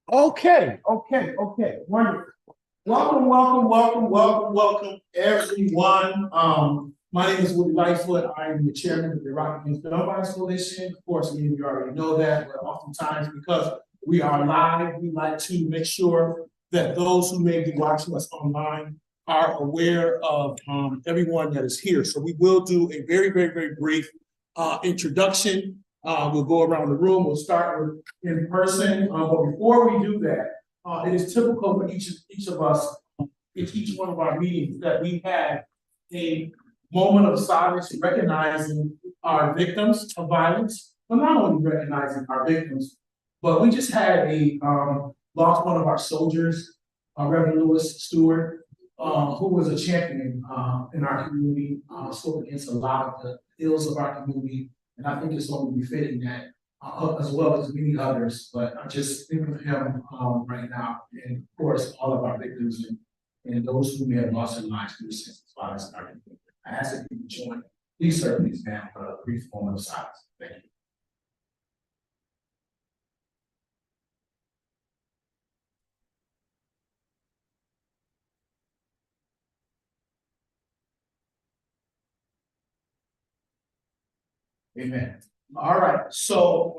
Okay. Wonderful. Welcome, everyone. My name is Woody Lightfoot. I am the chairman of the Rock Against Gun Violence Coalition. Of course, many of you already know that, but oftentimes because we are live, we like to make sure that those who may be watching us online are aware of everyone that is here. So we will do a very brief introduction. We'll go around the room. We'll start with in person. But before we do that, it is typical for each of us in each one of our meetings that we have a moment of silence recognizing our victims of violence. But not only recognizing our victims, but we just had lost one of our soldiers, Reverend Lewis Stewart, who was a champion in our community, spoke against a lot of the ills of our community. And I think it's only befitting that, as well as many others, but I just think of him right now, and of course, all of our victims and those who may have lost their lives through senseless violence in our community. I ask that you join. Please serve these man for a brief moment of silence. Thank you. Amen. All right, so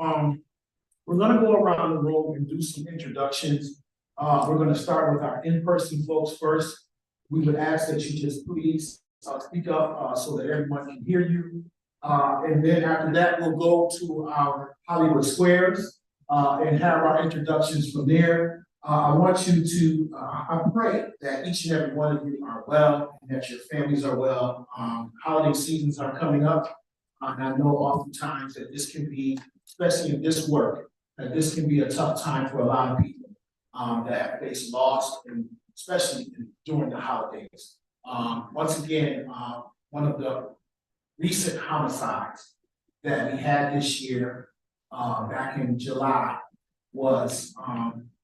we're gonna go around the room and do some introductions. We're gonna start with our in-person folks first. We would ask that you just please speak up so that everyone can hear you. And then after that, we'll go to our Hollywood Squares and have our introductions from there. I want you to, I pray that each and every one of you are well and that your families are well. Holiday seasons are coming up. And I know oftentimes that this can be, especially in this work, that this can be a tough time for a lot of people that have faced loss, and especially during the holidays. Once again, one of the recent homicides that we had this year, back in July, was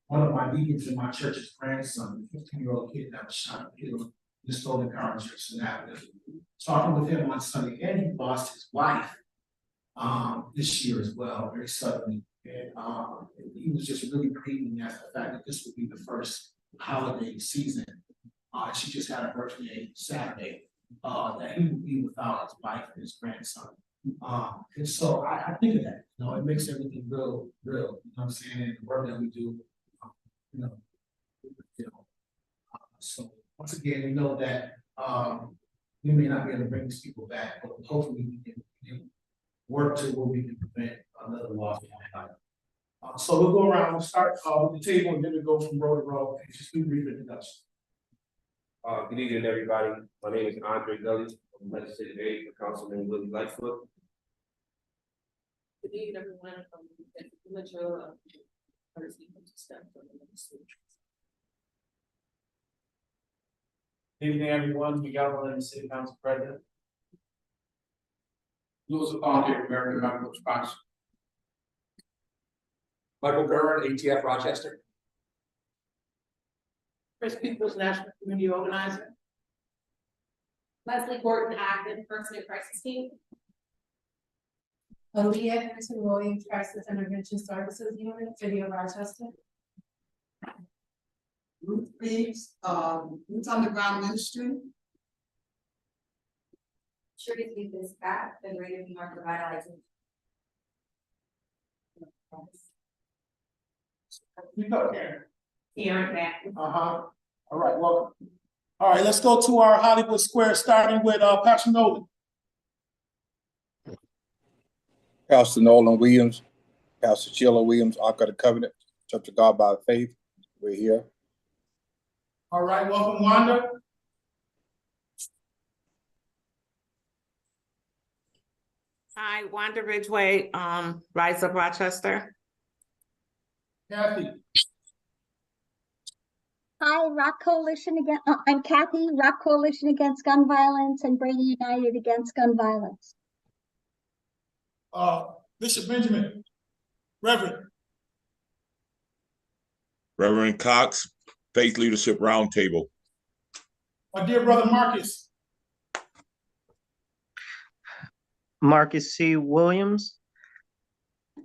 one of my deacons in my church's grandson, a 15-year-old kid that was shot and killed in the stolen car in Jefferson Avenue. Talking with him on Sunday, and he lost his wife this year as well, very suddenly. And he was just really grieving at the fact that this would be the first holiday season. She just had a birthday Saturday, that he would be without his wife and his grandson. And so I think of that, it makes everything real, you know what I'm saying, and the work that we do, you know. So once again, we know that we may not be able to bring these people back, but hopefully we can work to where we can prevent another loss of life. So we'll go around, we'll start with the table, and then we'll go from row to row and just do brief introduction. Good evening, everybody. My name is Andre Gully. I'm legislative aide for Councilman Willie Lightfoot. Good evening, everyone. Mitchell, Good evening, everyone. Miguel Williams, City Council President. Louis Alfonso, American Medical Response. Michael Gurran, ATF Rochester. Chris Peoples, National Community Organizer. Leslie Gordon, active person in crisis team. Aaliyah Henderson Williams, Crisis Intervention Services Unit, City of Rochester. Ruth Reeves, Roots Underground Ministry. Shirley Lucas, back, been ready to be more revitalizing. You go, Karen. Aaron Mack. All right, welcome. All right, let's go to our Hollywood Square, starting with Pastor Nolan. Pastor Nolan Williams, Pastor Sheila Williams, Ark of the Covenant, Church of God by Faith. We're here. All right, welcome, Wanda. Hi, Wanda Ridgeway, Rise Up Rochester. Kathy. Hi, Rock Coalition Against, I'm Kathy, Rock Coalition Against Gun Violence and Brady United Against Gun Violence. Bishop Benjamin, Reverend. Reverend Cox, Faith Leadership Roundtable. My dear brother Marcus. Marcus C. Williams,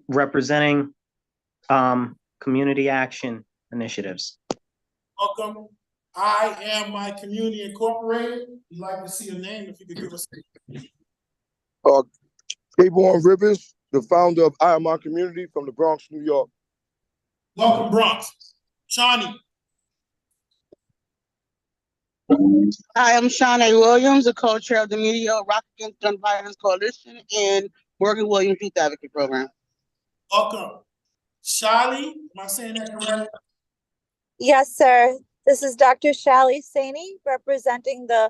representing Community Action initiatives. Welcome. I Am My Community Incorporated. We'd like to see your name if you could give us. Kayvon Rivers, the founder of I Am My Community from the Bronx, New York. Welcome, Bronx. Shawnee. Hi, I'm Shawnee Williams, the co-chair of the Media Rock Against Gun Violence Coalition and Morgan Williams Youth Advocate Program. Welcome. Shali, am I saying that correct? Yes, sir. This is Dr. Shali Saini, representing the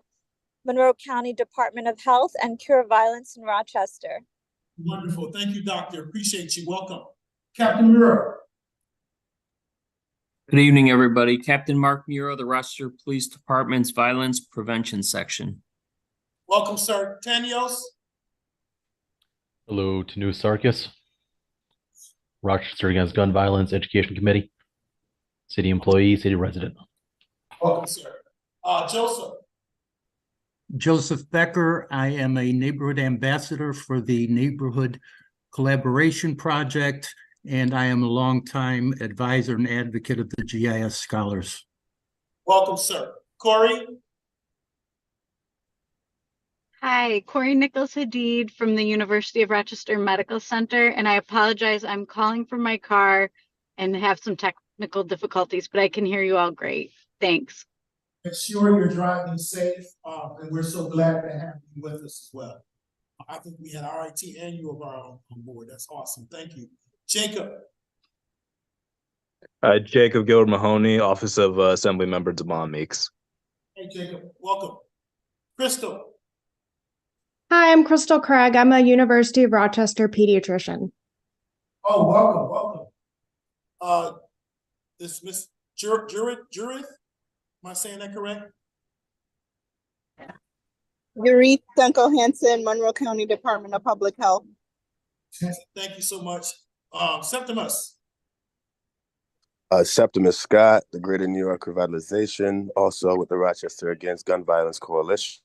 Monroe County Department of Health and Cure Violence in Rochester. Wonderful. Thank you, doctor. Appreciate you. Welcome. Captain Muro. Good evening, everybody. Captain Mark Muro, the Rochester Police Department's Violence Prevention Section. Welcome, sir. Tanios. Hello, Tanu Sarkis, Rochester Against Gun Violence Education Committee, city employee, city resident. Welcome, sir. Joseph. Joseph Becker. I am a neighborhood ambassador for the Neighborhood Collaboration Project, and I am a longtime advisor and advocate of the GIS Scholars. Welcome, sir. Corey. Hi, Corey Nichols Hadid from the University of Rochester Medical Center, and I apologize, I'm calling from my car and have some technical difficulties, but I can hear you all great. Thanks. Make sure you're driving safe, and we're so glad to have you with us as well. I think we had RIT and U of R on board. That's awesome. Thank you. Jacob. Jacob Guild Mahoney, Office of Assembly Member Devon Meeks. Hey, Jacob. Welcome. Crystal. Hi, I'm Crystal Craig. I'm a University of Rochester pediatrician. Oh, welcome, welcome. This Miss Jurith, am I saying that correct? Yurith Dunkel Hansen, Monroe County Department of Public Health. Thank you so much. Septimus. Septimus Scott, the Greater New York Revitalization, also with the Rochester Against Gun Violence Coalition.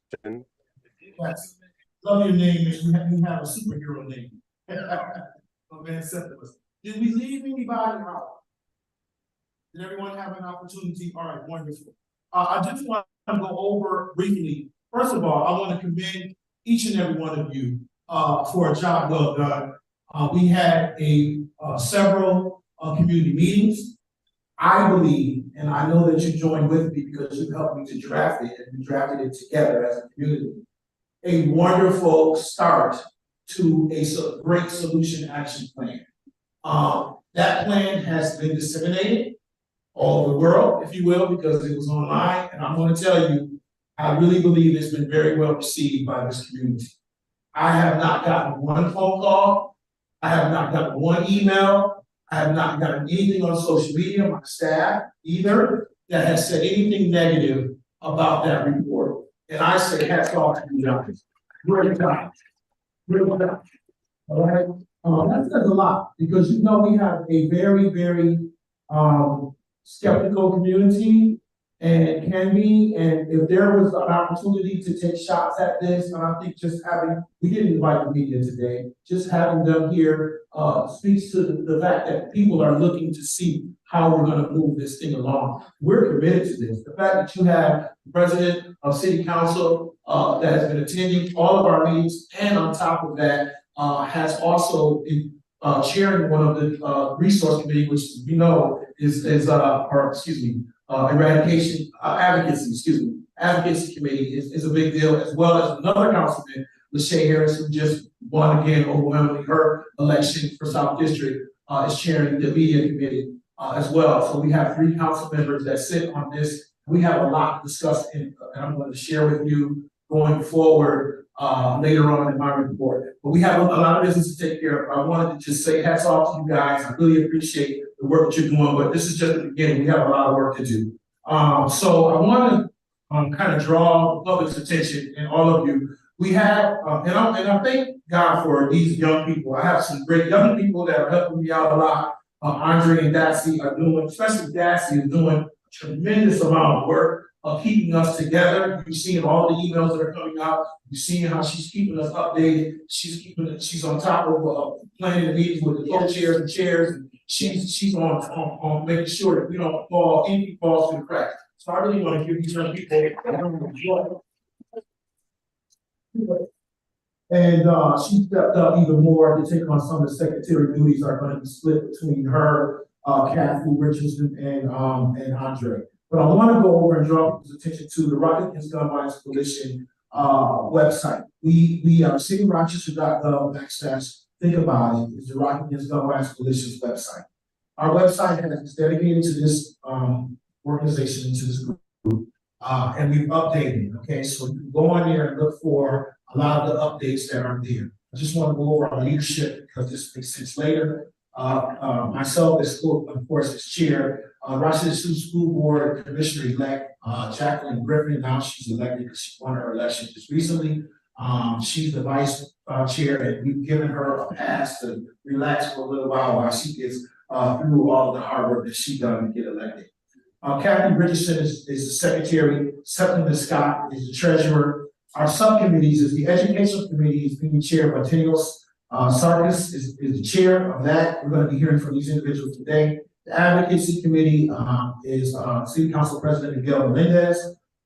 Yes. Love your name, and you have a superhero name. Oh man, Septimus. Did we leave anybody out? Did everyone have an opportunity? All right, wonderful. I just want to go over briefly. First of all, I want to commend each and every one of you for a job well done. We had several community meetings. I believe, and I know that you joined with me because you helped me to draft it, and we drafted it together as a community. A wonderful start to a great solution action plan. That plan has been disseminated all over the world, if you will, because it was online. And I'm going to tell you, I really believe it's been very well received by this community. I have not gotten one phone call. I have not gotten one email. I have not gotten anything on social media, my staff either, that has said anything negative about that report. And I say hats off to you guys. Great job. Great job. All right. That says a lot because you know we have a very, very skeptical community and can be. And if there was an opportunity to take shots at this, and I think just we didn't invite the media today, just having them here speaks to the fact that people are looking to see how we're going to move this thing along. We're committed to this. The fact that you have the president of city council that has been attending all of our meetings, and on top of that, has also been chairing one of the resource committee, which you know is eradication advocacy committee is a big deal, as well as another councilman, Lachey Harris, who just won again overwhelmingly her election for South District, is chairing the media committee as well. So we have 3 council members that sit on this. We have a lot to discuss, and I'm going to share with you going forward later on in my report. But we have a lot of business to take care of. I wanted to just say hats off to you guys. I really appreciate the work that you're doing, but this is just the beginning. We have a lot of work to do. So I want to kind of draw the public's attention and all of you. We have, and I thank God for these young people. I have some great young people that are helping me out a lot. Andre and Dassy are doing, especially Dassy is doing a tremendous amount of work of keeping us together. You're seeing all the emails that are coming out. You're seeing how she's keeping us updated. She's on top of planning the meetings with the co-chairs and chairs she's on making sure that we don't fall, anything falls through the cracks. So I really want to give these young people. And she stepped up even more to take on some of the secretary duties are going to be split between her, Kathy Richardson, and Andre. But I want to go over and draw people's attention to the Rock Against Gun Violence Coalition website. We are cityrochester.gov/ think about it, is the Rock Against Gun Violence Coalition's website. Our website is dedicated to this organization and to this group, and we've updated it. Okay, so you can go on there and look for a lot of the updates that are there. I just want to go over our leadership because this makes sense later. Myself as school, of course, as chair, Rochester School Board Commissioner-elect Jacqueline Griffin. Now she's elected because she won her election just recently. She's the vice chair, and we've given her a pass to relax for a little while she gets through all of the hard work that she done to get elected. Kathy Richardson is the secretary. Septima Scott is the treasurer. Our subcommittees is the educational committee is being chaired by Tenios Sarkis is the chair of that. We're going to be hearing from these individuals today. The advocacy committee is City Council President Miguel Melendez.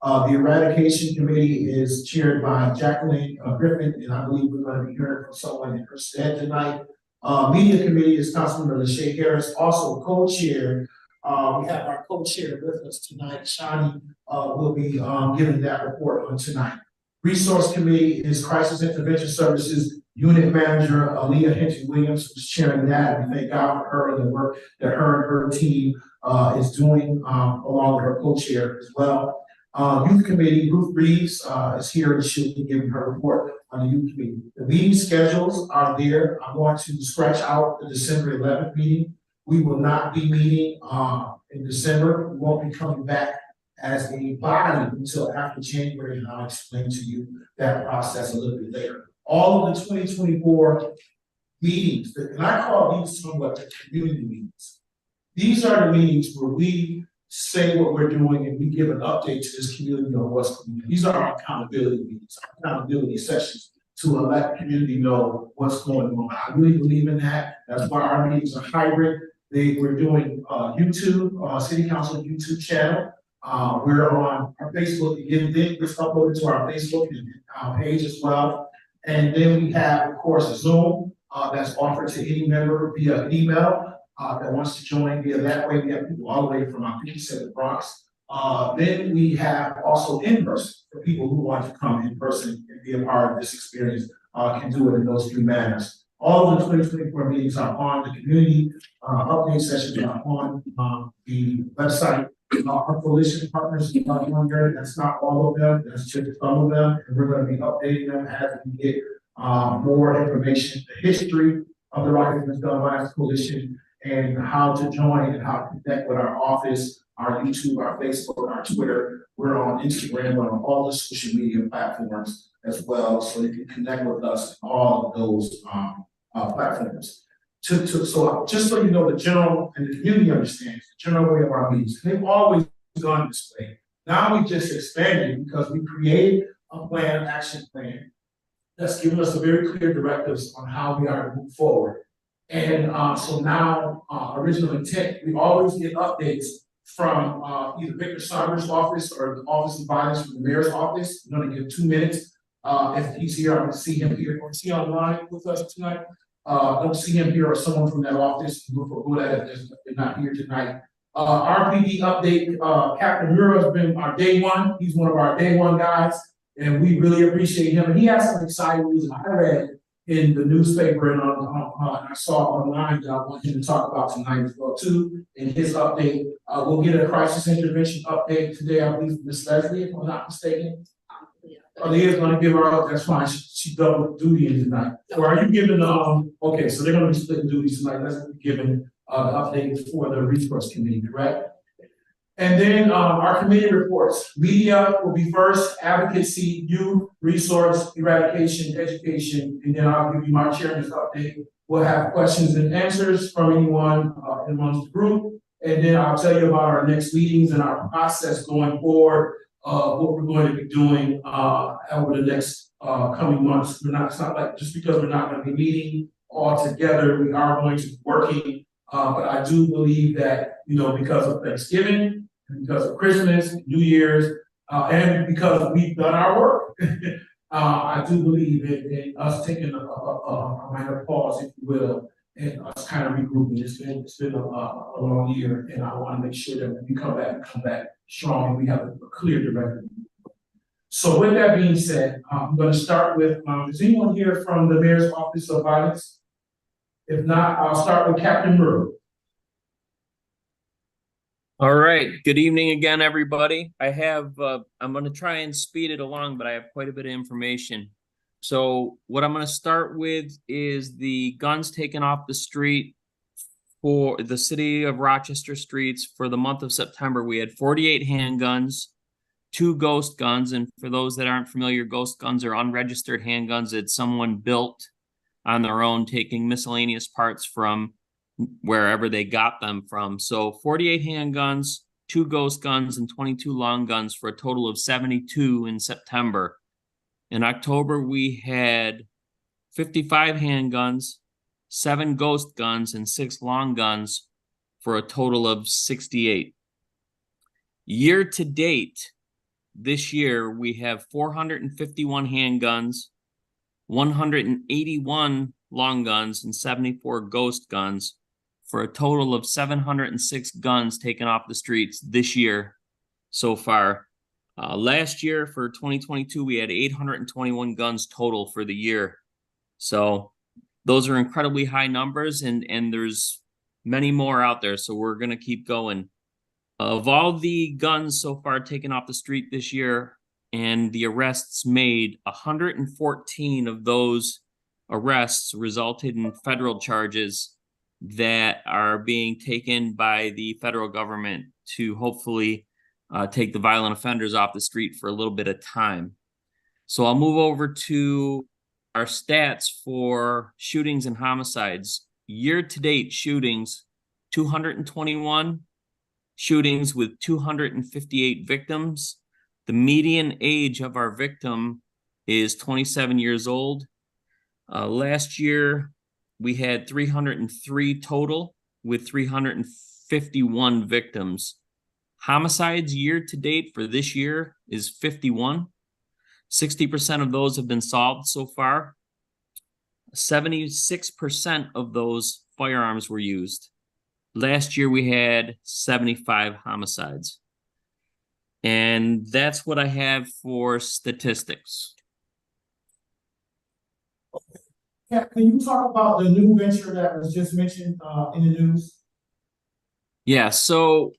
The eradication committee is chaired by Jacqueline Griffin, and I believe we're going to be hearing from someone in her stead tonight. Media committee is Councilmember LaShae Harris, also co-chair. We have our co-chair with us tonight. Shani will be giving that report on tonight. Resource committee is Crisis Intervention Services Unit Manager Aaliyah Hinton Williams, who's chairing that. And thank God for her and the work that her and her team is doing, along with her co-chair as well. Youth Committee, Ruth Reeves is here and she'll be giving her report on the Youth Committee. The meeting schedules are there. I'm going to scratch out the December 11th meeting. We will not be meeting in December. We won't be coming back as a body until after January, and I'll explain to you that process a little bit later. All of the 2024 meetings, and I call these somewhat the community meetings. These are the meetings where we say what we're doing and we give an update to this community on what's going on. These are our accountability meetings, accountability sessions to let the community know what's going on. I really believe in that. That's why our meetings are hybrid. We're doing YouTube, City Council YouTube channel. We're on our Facebook. Again, this uploaded to our Facebook and our page as well. And then we have, of course, Zoom that's offered to any member via email that wants to join via that way. We have people all the way from, I think you said, the Bronx. Then we have also in person for people who want to come in person and be a part of this experience, can do it in those three manners. All of the 2024 meetings are on the community update sessions are on the website. Our coalition partners are on there. That's not all of them, that's just some of them, and we're going to be updating them as we get more information, the history of the Rock Against Gun Violence Coalition, and how to join and how to connect with our office, our YouTube, our Facebook, our Twitter. We're on Instagram, we're on all the social media platforms as well, so you can connect with us on all of those platforms. So just so you know, the general and the community understands the general way of our meetings. They've always gone this way. Now we just expanded because we created a plan, action plan that's given us a very clear directives on how we are to move forward. And so now, original intent, we always get updates from either Victor Saunders' office or the Office of Violence from the Mayor's office. I'm going to give 2 minutes. If he's here, I'm going to see him here. Or is he online with us tonight? Don't see him here or someone from that office. We'll forgo that if they're not here tonight. RPD update, Captain Muro has been our day one. He's one of our day one guys, and we really appreciate him. And he has some exciting news I read in the newspaper and I saw online that I want him to talk about tonight as well too. In his update, we'll get a crisis intervention update today, I believe, from Ms. Leslie, if I'm not mistaken. Leah's gonna give her up, that's fine, she double duty tonight. Or are you giving, okay, so they're gonna be splitting duties tonight, that's giving the update for the resource committee, correct? And then our committee reports. Media will be first, advocacy, youth, resource, eradication, education, and then I'll give you my chairman's update. We'll have questions and answers from anyone amongst the group. And then I'll tell you about our next meetings and our process going forward, what we're going to be doing over the next coming months. It's not like just because we're not going to be meeting all together, we are going to be working But I do believe that, because of Thanksgiving, and because of Christmas, New Year's, and because we've done our work, I do believe in us taking a minor pause, if you will, and us kind of regrouping. It's been a long year, and I want to make sure that when we come back strong, and we have a clear direction. So with that being said, I'm going to start with, is anyone here from the Mayor's Office of Violence? If not, I'll start with Captain Murray. All right, good evening again, everybody. I'm going to try and speed it along, but I have quite a bit of information. So what I'm going to start with is the guns taken off the street for the city of Rochester streets for the month of September. We had 48 handguns, 2 ghost guns, and for those that aren't familiar, ghost guns are unregistered handguns that someone built on their own, taking miscellaneous parts from wherever they got them from. So 48 handguns, 2 ghost guns, and 22 long guns for a total of 72 in September. In October, we had 55 handguns, 7 ghost guns, and 6 long guns for a total of 68. Year to date, this year, we have 451 handguns, 181 long guns, and 74 ghost guns for a total of 706 guns taken off the streets this year so far. Last year for 2022, we had 821 guns total for the year. So those are incredibly high numbers, and there's many more out there. So we're going to keep going. Of all the guns so far taken off the street this year and the arrests made, 114 of those arrests resulted in federal charges that are being taken by the federal government to hopefully take the violent offenders off the street for a little bit of time. So I'll move over to our stats for shootings and homicides. Year-to-date shootings, 221 shootings with 258 victims. The median age of our victim is 27 years old. Last year, we had 303 total with 351 victims. Homicides year to date for this year is 51. 60% of those have been solved so far. 76% of those firearms were used. Last year we had 75 homicides. And that's what I have for statistics. Yeah, can you talk about the new venture that was just mentioned in the news? Yeah, so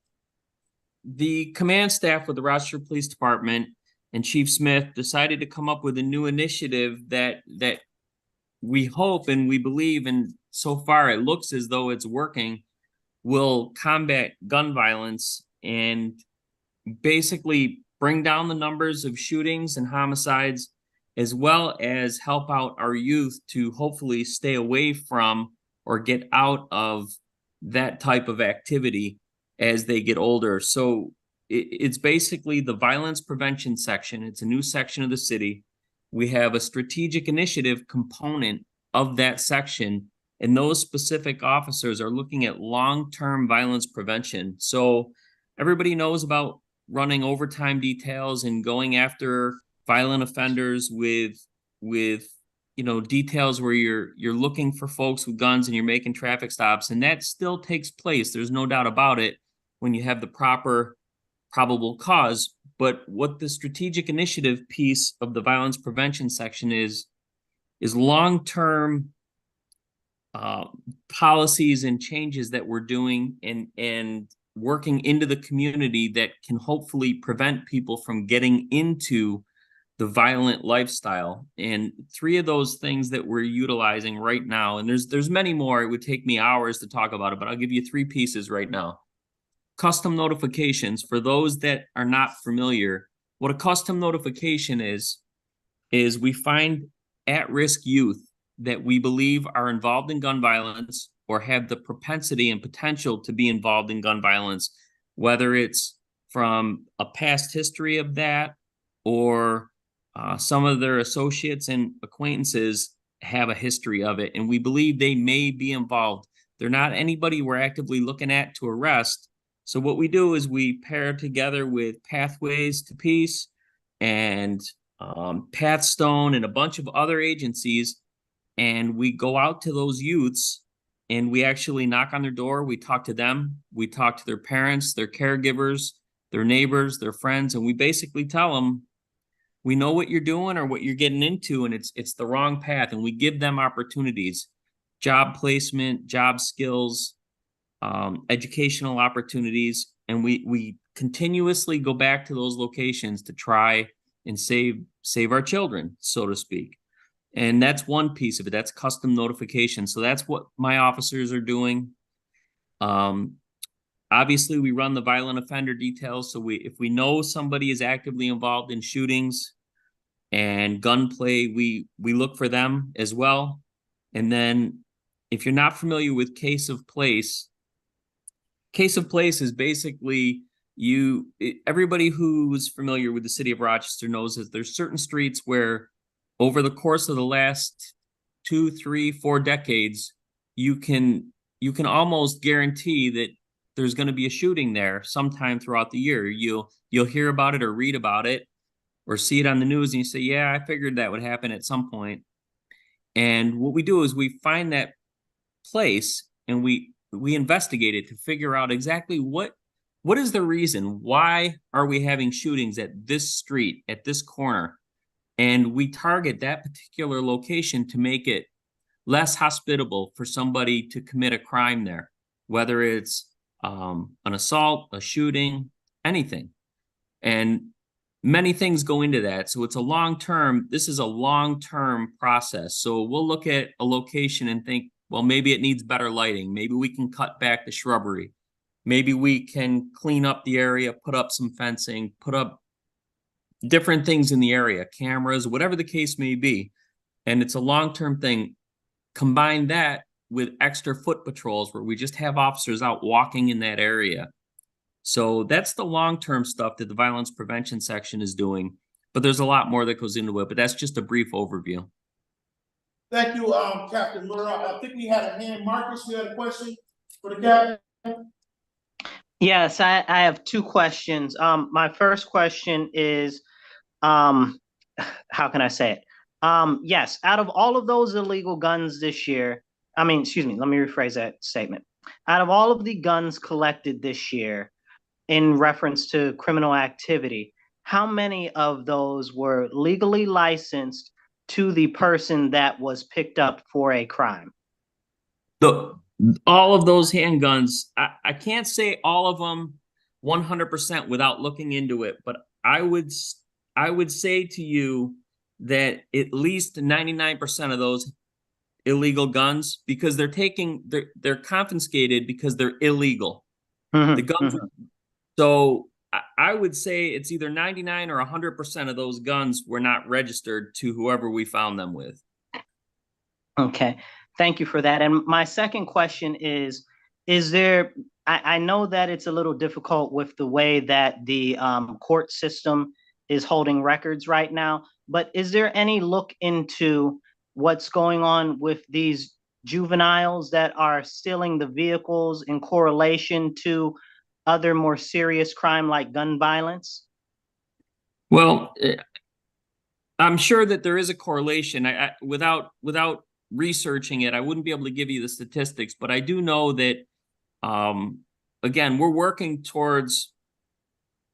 the command staff with the Rochester Police Department and Chief Smith decided to come up with a new initiative that we hope and we believe, and so far it looks as though it's working, will combat gun violence and basically bring down the numbers of shootings and homicides, as well as help out our youth to hopefully stay away from or get out of that type of activity as they get older. So it's basically the violence prevention section. It's a new section of the city. We have a strategic initiative component of that section, and those specific officers are looking at long-term violence prevention. So everybody knows about running overtime details and going after violent offenders with details where you're looking for folks with guns and you're making traffic stops, and that still takes place. There's no doubt about it when you have the proper probable cause. But what the strategic initiative piece of the violence prevention section is long-term policies and changes that we're doing and working into the community that can hopefully prevent people from getting into the violent lifestyle. And 3 of those things that we're utilizing right now, and there's many more, it would take me hours to talk about it, but I'll give you 3 pieces right now. Custom notifications. For those that are not familiar, what a custom notification is we find at-risk youth that we believe are involved in gun violence or have the propensity and potential to be involved in gun violence, whether it's from a past history of that or some of their associates and acquaintances have a history of it, and we believe they may be involved. They're not anybody we're actively looking at to arrest. So what we do is we pair together with Pathways to Peace and Pathstone and a bunch of other agencies, and we go out to those youths and we actually knock on their door. We talk to them. We talk to their parents, their caregivers, their neighbors, their friends, and we basically tell them, we know what you're doing or what you're getting into, and it's the wrong path. And we give them opportunities, job placement, job skills, educational opportunities, and we continuously go back to those locations to try and save our children, so to speak. And that's one piece of it. That's custom notification. So that's what my officers are doing. Obviously, we run the violent offender details. So if we know somebody is actively involved in shootings and gunplay, we look for them as well. And then if you're not familiar with Case of Place is basically everybody who's familiar with the city of Rochester knows that there's certain streets where over the course of the last 2, 3, 4 decades, you can almost guarantee that there's going to be a shooting there sometime throughout the year. You'll hear about it or read about it or see it on the news, and you say, yeah, I figured that would happen at some point. And what we do is we find that place and we investigate it to figure out exactly what is the reason. Why are we having shootings at this street, at this corner? And we target that particular location to make it less hospitable for somebody to commit a crime there, whether it's an assault, a shooting, anything. And many things go into that. So it's this is a long-term process. So we'll look at a location and think, well, maybe it needs better lighting. Maybe we can cut back the shrubbery. Maybe we can clean up the area, put up some fencing, put up different things in the area, cameras, whatever the case may be. And it's a long-term thing. Combine that with extra foot patrols where we just have officers out walking in that area. So that's the long-term stuff that the violence prevention section is doing. But there's a lot more that goes into it, but that's just a brief overview. Thank you, Captain Murrah. I think we had a hand. Marcus, you had a question for the captain? Yes, I have 2 questions. My first question is, how can I say it? Yes, out of all of those illegal guns this year, let me rephrase that statement. Out of all of the guns collected this year in reference to criminal activity, how many of those were legally licensed to the person that was picked up for a crime? All of those handguns, I can't say all of them 100% without looking into it, but I would say to you that at least 99% of those illegal guns, because they're confiscated because they're illegal. The guns. So I would say it's either 99 or 100% of those guns were not registered to whoever we found them with. Okay, thank you for that. And my second question is there, I know that it's a little difficult with the way that the court system is holding records right now, but is there any look into what's going on with these juveniles that are stealing the vehicles in correlation to other more serious crime like gun violence? Well, I'm sure that there is a correlation. Without researching it, I wouldn't be able to give you the statistics, but I do know that, again, we're working towards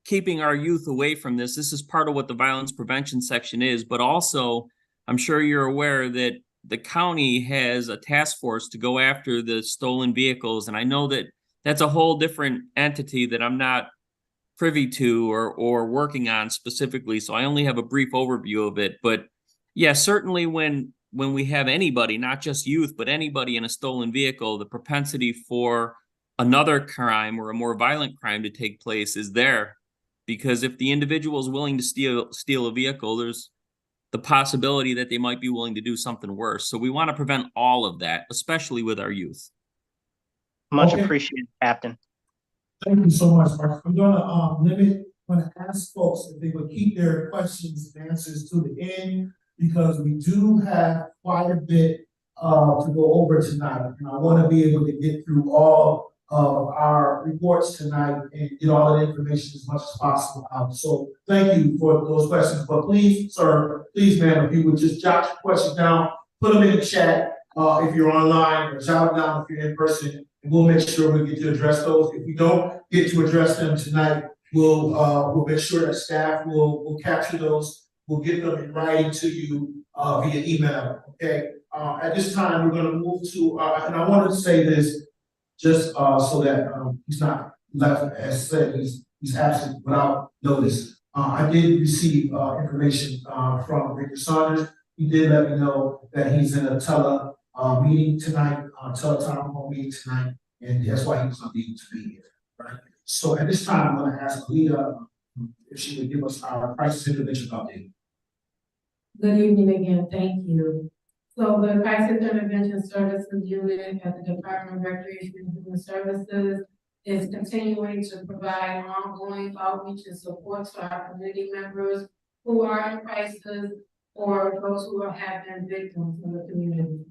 keeping our youth away from this. This is part of what the violence prevention section is, but also I'm sure you're aware that the county has a task force to go after the stolen vehicles. And I know that that's a whole different entity that I'm not privy to or working on specifically. So I only have a brief overview of it. But yeah, certainly when we have anybody, not just youth, but anybody in a stolen vehicle, the propensity for another crime or a more violent crime to take place is there. Because if the individual is willing to steal a vehicle, there's the possibility that they might be willing to do something worse. So we want to prevent all of that, especially with our youth. Much appreciated, Captain. Thank you so much, Mark. I'm gonna ask folks if they would keep their questions and answers to the end, because we do have quite a bit to go over tonight. And I want to be able to get through all of our reports tonight and get all the information as much as possible out. So thank you for those questions, but please, sir, please, ma'am, if you would just jot your questions down, put them in the chat, if you're online, or jot them down if you're in person, and we'll make sure we get to address those. If we don't get to address them tonight, we'll make sure that staff will capture those. We'll get them in writing to you, via email, okay? At this time, we're gonna move to, and I wanted to say this, just so that he's not left, as said, he's absent without notice. I did receive information from Richard Saunders. He did let me know that he's in a meeting tonight, teletown hall meeting tonight, and that's why he was unable to be here, right? So at this time, I'm gonna ask Leah if she would give us our crisis intervention update. Good evening again, thank you. So the Crisis Intervention Services Unit at the Department of Recreation and Human Services is continuing to provide ongoing outreach and support to our community members who are in crisis or those who have been victims in the community.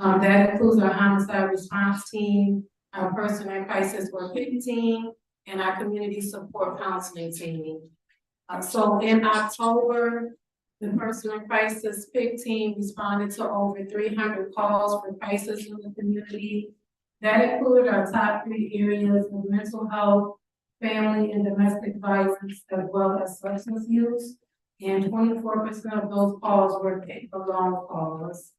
That includes our homicide response team, our person in crisis work team, and our community support counseling team. So in October, the person in crisis PIC team responded to over 300 calls for crisis in the community. That included our top 3 areas of mental health, family and domestic violence, as well as substance use. And 24% of those calls were alone calls.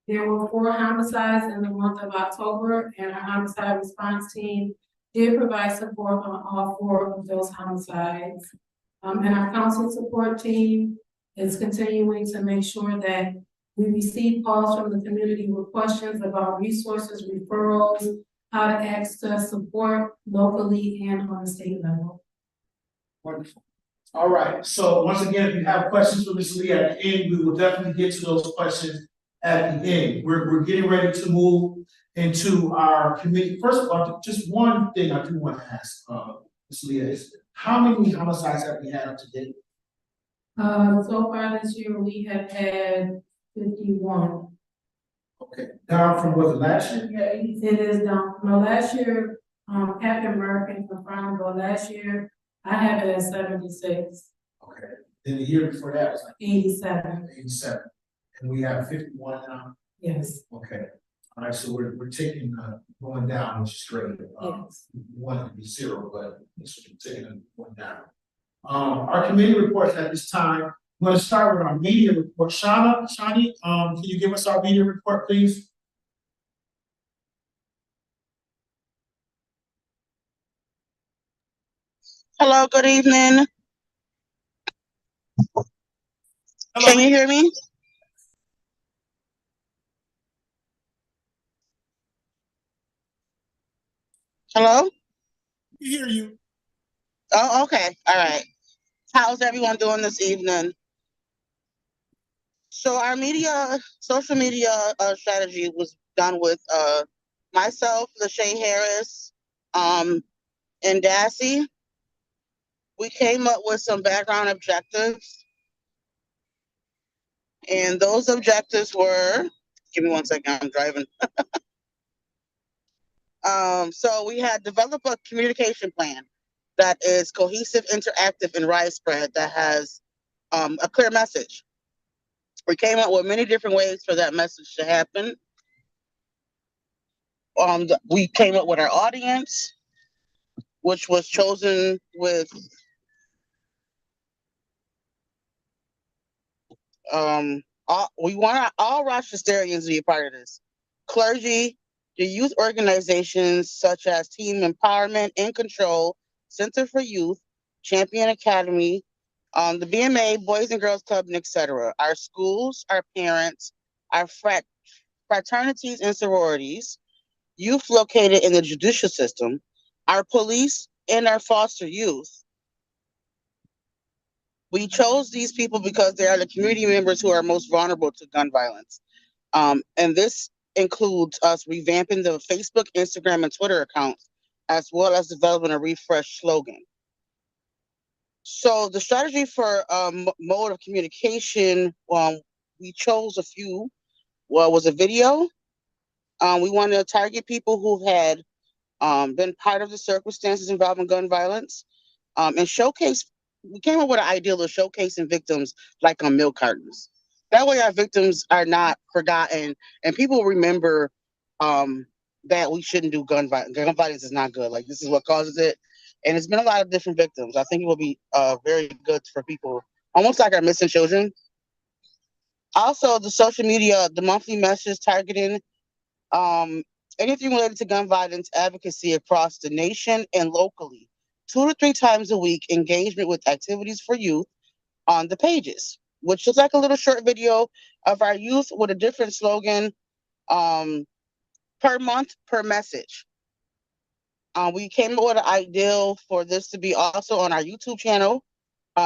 There were 4 homicides in the month of October, and our homicide response team did provide support on all 4 of those homicides. And our counseling support team is continuing to make sure that we receive calls from the community with questions about resources, referrals, how to access support locally and on the state level. Wonderful. All right, so once again, if you have questions for Ms. Lee at the end, we will definitely get to those questions at the end. We're getting ready to move into our committee. First of all, just one thing I do want to ask Ms. Lee is, how many homicides have we had up to date? So far this year, we have had 51. Okay, down from what, last year? Yeah, it is down. No, last year, Captain Murphy confirmed, but last year, I have it at 76. Okay, then the year before that was like 87. 87, and we have 51 now? Yes. Okay, all right, so we're taking, going down, which is great. Yes. We want it to be 0, but we're taking it going down. Our committee reports at this time. I'm going to start with our media report. Shani, can you give us our media report, please? Hello, good evening. Hello. Can you hear me? Hello? We hear you. Oh, okay. All right. How's everyone doing this evening? So our social media strategy was done with myself, Lachey Harris, and Dassey. We came up with some background objectives. And those objectives were, give me 1 second, I'm driving. So we had developed a communication plan that is cohesive, interactive, and widespread, that has a clear message. We came up with many different ways for that message to happen. We came up with our audience, which was chosen with we want all Rochesterians to be a part of this. Clergy, the youth organizations such as Team Empowerment, In Control, Center for Youth, Champion Academy, the BMA, Boys and Girls Club, and etc. Our schools, our parents, our fraternities and sororities, youth located in the judicial system, our police, and our foster youth. We chose these people because they are the community members who are most vulnerable to gun violence. And this includes us revamping the Facebook, Instagram, and Twitter accounts, as well as developing a refreshed slogan. So the strategy for mode of communication, we chose a few. was a video. We wanted to target people who had been part of the circumstances involving gun violence, and showcase. We came up with an idea of showcasing victims like on milk cartons. That way, our victims are not forgotten, and people remember that we shouldn't do gun violence. Gun violence is not good. Like, this is what causes it, and it's been a lot of different victims. I think it will be very good for people, almost like our missing children. Also, the social media, the monthly message targeting anything related to gun violence advocacy across the nation and locally. 2 to 3 times a week, engagement with activities for youth on the pages, which is like a little short video of our youth with a different slogan per month, per message. We came up with an idea for this to be also on our YouTube channel,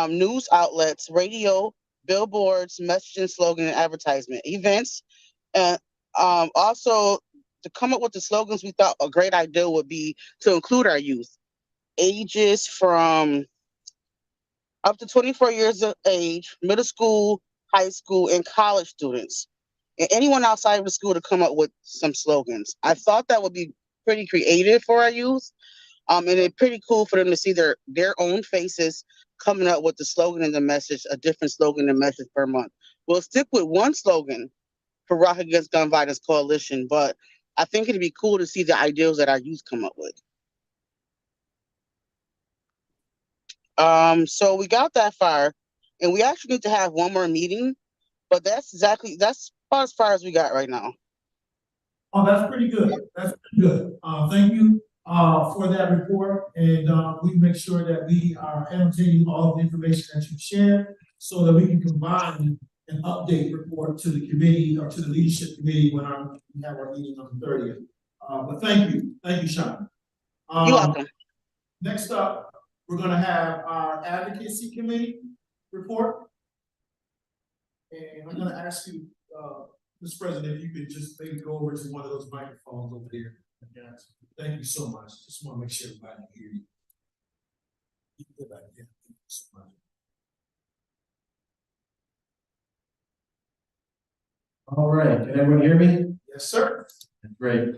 news outlets, radio, billboards, messaging, slogan, and advertisement events. And also to come up with the slogans, we thought a great idea would be to include our youth, ages from up to 24 years of age, middle school, high school, and college students, and anyone outside of the school to come up with some slogans. I thought that would be pretty creative for our youth, and it's pretty cool for them to see their own faces coming up with the slogan and the message, a different slogan and message per month. We'll stick with one slogan for Rock Against Gun Violence Coalition, but I think it'd be cool to see the ideas that our youth come up with. So we got that far, and we actually need to have one more meeting, but that's about as far as we got right now. Oh, that's pretty good. That's pretty good. Thank you for that report, and we make sure that we are annotating all of the information that you shared so that we can combine an update report to the committee or to the leadership committee when we have our meeting on the 30th. But thank you, Sean. You're welcome. Next up, we're going to have our advocacy committee report. And I'm going to ask you, Mr. President, if you could just maybe go over to one of those microphones over there. Yes. Thank you so much. Just want to make sure everybody can hear you. You can go back there. Thank you so much. All right, can everyone hear me? Yes, sir. Great.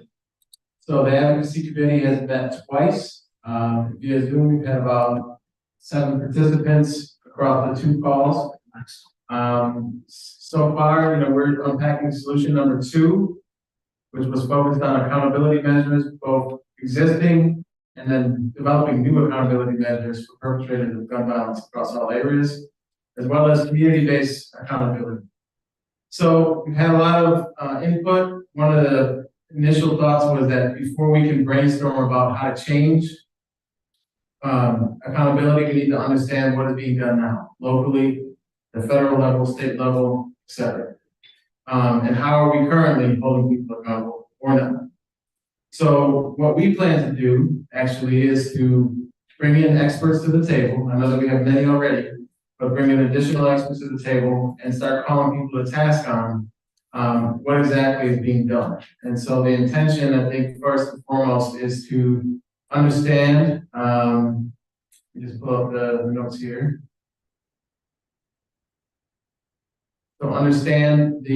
So the advocacy committee has met twice. Via Zoom, we've had about 7 participants across the 2 calls. So far, we're unpacking solution number 2, which was focused on accountability measures, both existing and then developing new accountability measures for perpetrators of gun violence across all areas, as well as community-based accountability. So we've had a lot of input. One of the initial thoughts was that before we can brainstorm about how to change accountability, we need to understand what is being done now, locally, the federal level, state level, etc. And how are we currently holding people accountable or not? So what we plan to do actually is to bring in experts to the table. I know that we have many already, but bring in additional experts to the table and start calling people to task on what exactly is being done. And so the intention, I think, first and foremost, is to understand, just pull up the notes here. So understand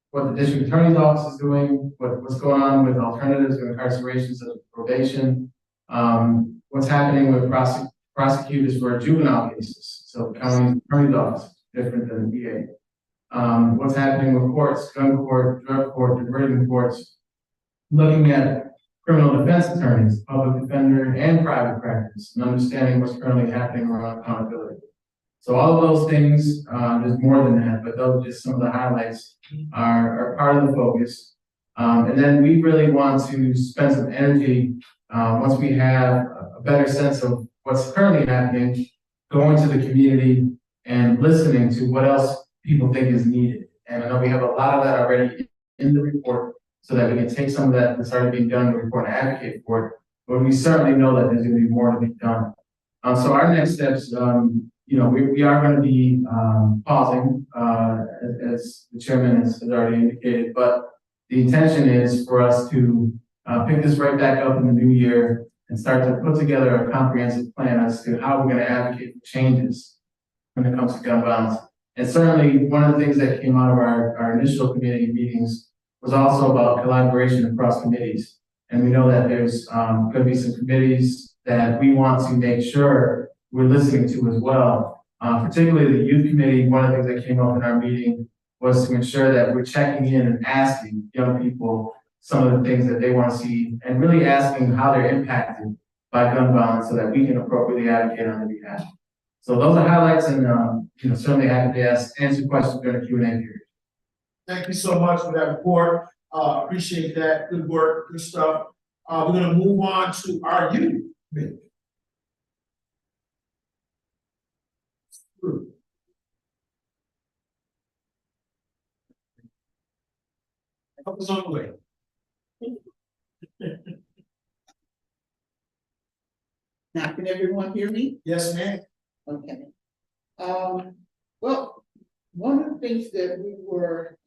what the district attorney's office is doing, what's going on with alternatives to incarceration, such as probation, what's happening with prosecutors for juvenile cases. So the county attorney's office, different than the VA. What's happening with courts, gun court, drug court, diversion courts, looking at criminal defense attorneys, public defender, and private practice, and understanding what's currently happening around accountability. So all of those things, there's more than that, but those are just some of the highlights are part of the focus. And then we really want to spend some energy once we have a better sense of what's currently happening, going to the community and listening to what else people think is needed. And I know we have a lot of that already in the report so that we can take some of that that's already being done in the report and advocate for it. But we certainly know that there's going to be more to be done. So our next steps, we are going to be pausing, as the chairman has already indicated, but the intention is for us to pick this right back up in the new year and start to put together a comprehensive plan as to how we're going to advocate for changes when it comes to gun violence And certainly, one of the things that came out of our initial committee meetings was also about collaboration across committees. And we know that there's going to be some committees that we want to make sure we're listening to as well. Particularly the youth committee, one of the things that came up in our meeting was to ensure that we're checking in and asking young people some of the things that they want to see and really asking how they're impacted by gun violence so that we can appropriately advocate on their behalf. So those are highlights, and certainly happy to answer questions during the Q&A period. Thank you so much for that report. Appreciate that. Good work, good stuff. We're gonna move on to our youth committee. Help us on the way. Now, can everyone hear me? Yes, ma'am. Okay. Well, one of the things that we were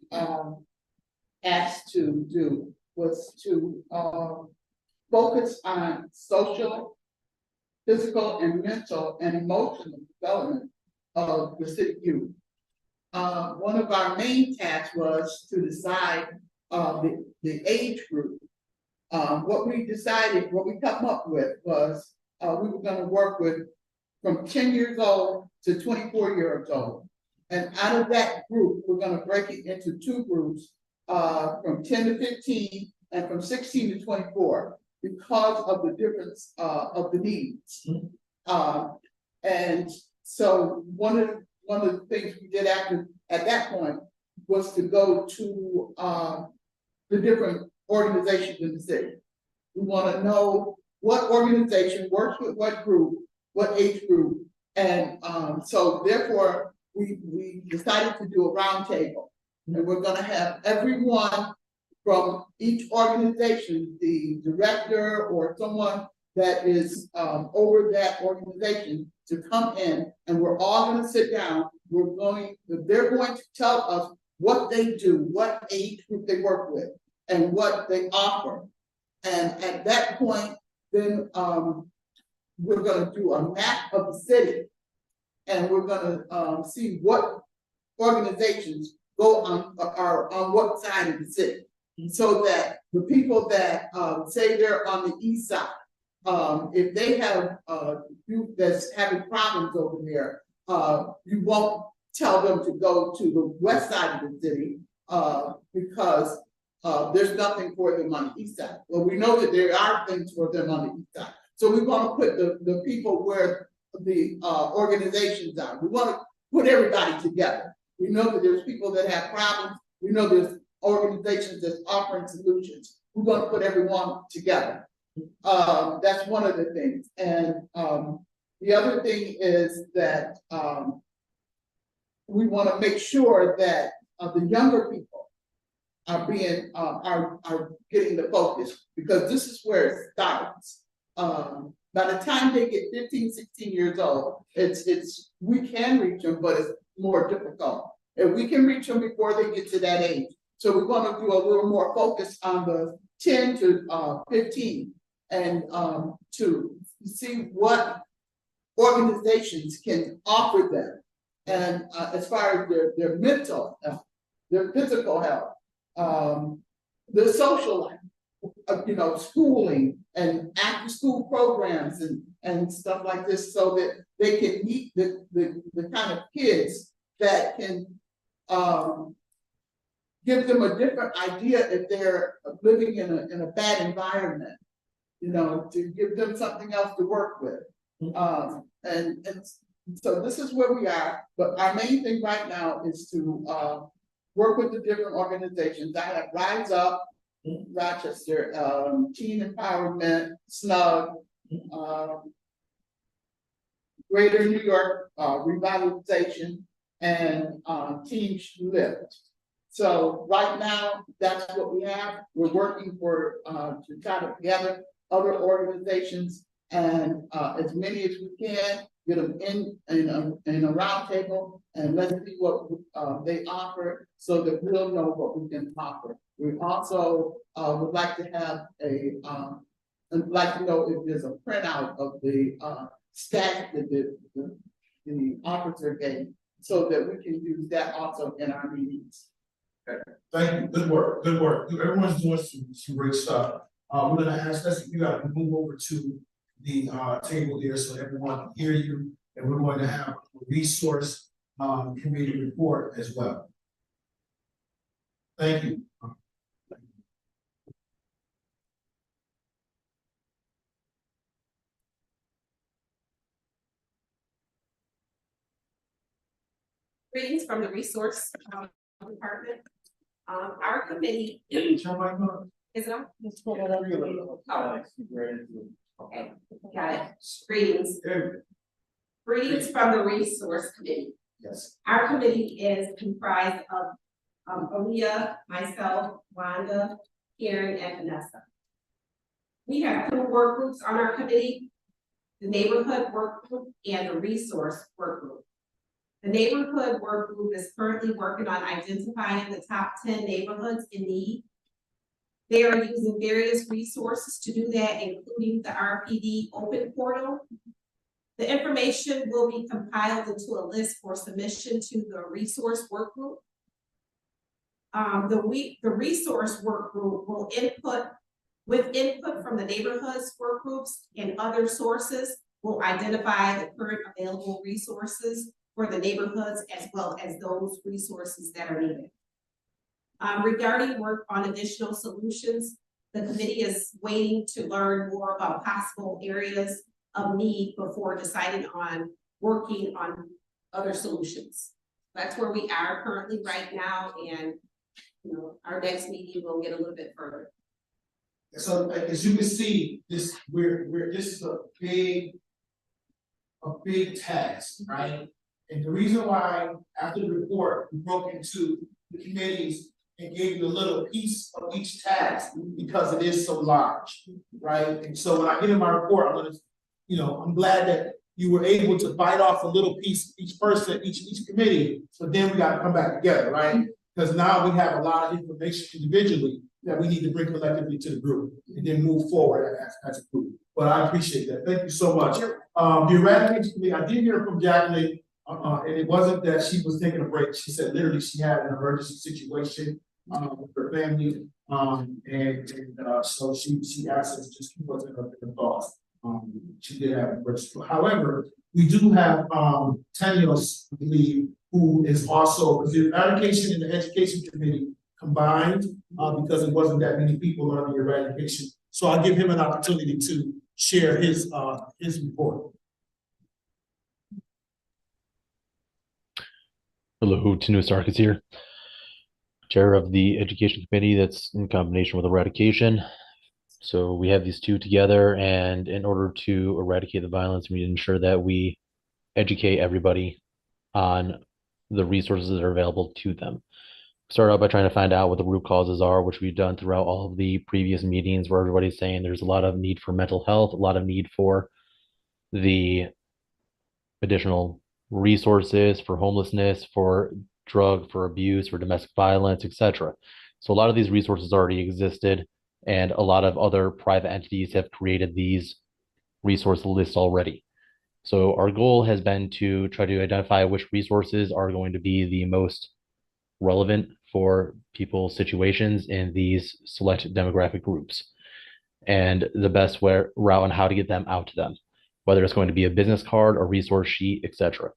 asked to do was to focus on social, physical, and mental and emotional development of the city youth. One of our main tasks was to decide the age group. What we come up with was we were going to work with from 10 years old to 24 years old. And out of that group, we're going to break it into two groups, from 10 to 15 and from 16 to 24, because of the difference of the needs. And so one of the things we did at that point was to go to the different organizations in the city. We want to know what organization works with what group, what age group, and so therefore we decided to do a roundtable, and we're going to have everyone from each organization, the director or someone that is over that organization, to come in, and we're all going to sit down. They're going to tell us what they do, what age group they work with, and what they offer. And at that point, then we're going to do a map of the city, and we're going to see what organizations go on what side of the city, so that the people that say they're on the east side, if they have youth that's having problems over there, you won't tell them to go to the west side of the city because there's nothing for them on the east side. Well, we know that there are things for them on the east side. So we want to put the people where the organizations are. We want to put everybody together. We know that there's people that have problems. We know there's organizations that's offering solutions. We want to put everyone together. That's one of the things. And the other thing is that we want to make sure that the younger people are being are getting the focus, because this is where it starts. By the time they get 15, 16 years old, we can reach them, but it's more difficult. And we can reach them before they get to that age. So we want to do a little more focus on the 10 to 15 and to see what organizations can offer them. And as far as their mental health, their physical health, their social life, schooling and after school programs and stuff like this, so that they can meet the kind of kids that can give them a different idea if they're living in a bad environment, to give them something else to work with. And so this is where we are, but our main thing right now is to work with the different organizations. I have Rise Up, Rochester, Teen Empowerment, SNUG, Greater New York Revitalization, and Teen Lift. So right now, that's what we have. We're working to tie together other organizations, and as many as we can, get them in a round table, and let's see what they offer, so that we'll know what we can offer. We also would like to have I'd like to know if there's a printout of the stats that the officer gave, so that we can use that also in our meetings. Okay, thank you, good work, good work. Everyone's doing some great stuff. We're gonna ask, you gotta move over to the table there so everyone can hear you. And we're going to have a resource committee report as well. Thank you. Greetings from the resource department. Our committee. Is it on? Oh. Okay, got it. Greetings. Greetings from the resource committee. Yes. Our committee is comprised of Aaliyah, myself, Wanda, Karen, and Vanessa. We have 2 work groups on our committee, the neighborhood work group and the resource work group. The neighborhood work group is currently working on identifying the top 10 neighborhoods in need. They are using various resources to do that, including the RPD open portal. The information will be compiled into a list for submission to the resource work group. The resource work group will with input from the neighborhoods work groups and other sources, will identify the current available resources for the neighborhoods as well as those resources that are needed. Regarding work on additional solutions, the committee is waiting to learn more about possible areas of need before deciding on working on other solutions. That's where we are currently right now, and our next meeting will get a little bit further. So as you can see, this is a big task, right? And the reason why after the report we broke into the committees and gave you a little piece of each task because it is so large, right? And so when I get in my report, I'm glad that you were able to bite off a little piece, each person, each committee, but then we got to come back together, right? Because now we have a lot of information individually that we need to bring collectively to the group and then move forward as a group. But I appreciate that. Thank you so much. The eradication committee, I did hear from Jacqueline, and it wasn't that she was taking a break. She said literally she had an emergency situation with her family, so she asked us to just keep us in her thoughts. She did have a emergency. However, we do have Tenios, I believe, who is also, because the eradication and the education committee combined, because it wasn't that many people on the eradication. So I'll give him an opportunity to share his report. Hello, Tenu Sarkis here, chair of the education committee that's in combination with eradication. So we have these two together, and in order to eradicate the violence, we need to ensure that we educate everybody on the resources that are available to them. Start out by trying to find out what the root causes are, which we've done throughout all of the previous meetings, where everybody's saying there's a lot of need for mental health, a lot of need for the additional resources for homelessness, for drug, for abuse, for domestic violence, etc. So a lot of these resources already existed, and a lot of other private entities have created these resource lists already. So our goal has been to try to identify which resources are going to be the most relevant for people's situations in these select demographic groups, and the best route on how to get them out to them, whether it's going to be a business card, a resource sheet, etc.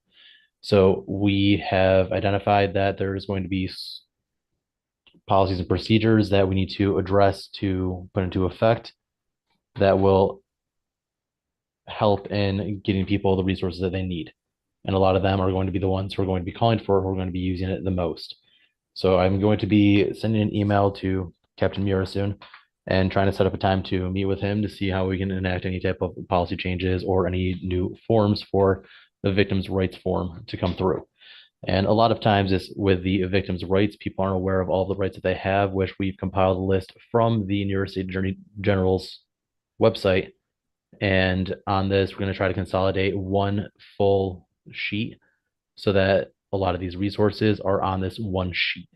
So we have identified that there's going to be policies and procedures that we need to address to put into effect that will help in getting people the resources that they need. And a lot of them are going to be the ones who are going to be calling for it, who are going to be using it the most. So I'm going to be sending an email to Captain Mura soon and trying to set up a time to meet with him to see how we can enact any type of policy changes or any new forms for the victims' rights form to come through. And a lot of times it's with the victims' rights, people aren't aware of all the rights that they have, which we've compiled a list from the New York State Attorney General's website. And on this, we're going to try to consolidate one full sheet so that a lot of these resources are on this one sheet.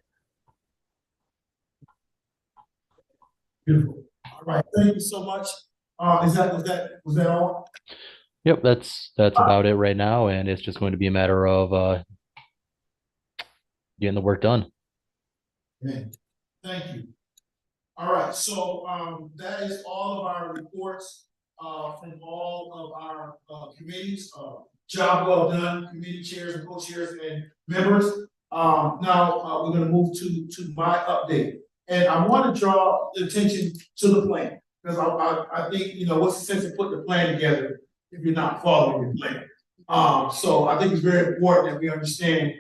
Beautiful. All right, thank you so much. Was that all? Yep, that's about it right now, and it's just going to be a matter of getting the work done. Amen. Thank you. All right, so that is all of our reports from all of our committees. Job well done, committee chairs and co-chairs and members. Now we're gonna move to my update. And I want to draw the attention to the plan, because I think, you know, what's the sense of putting the plan together if you're not following the plan? So I think it's very important that we understand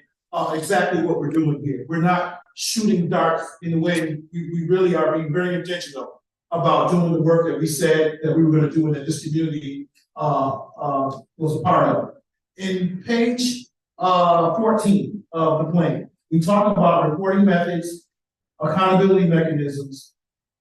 exactly what we're doing here. We're not shooting darts in the way we really are being very intentional about doing the work that we said that we were going to do and that this community was a part of. In page 14 of the plan, we talk about reporting methods, accountability mechanisms,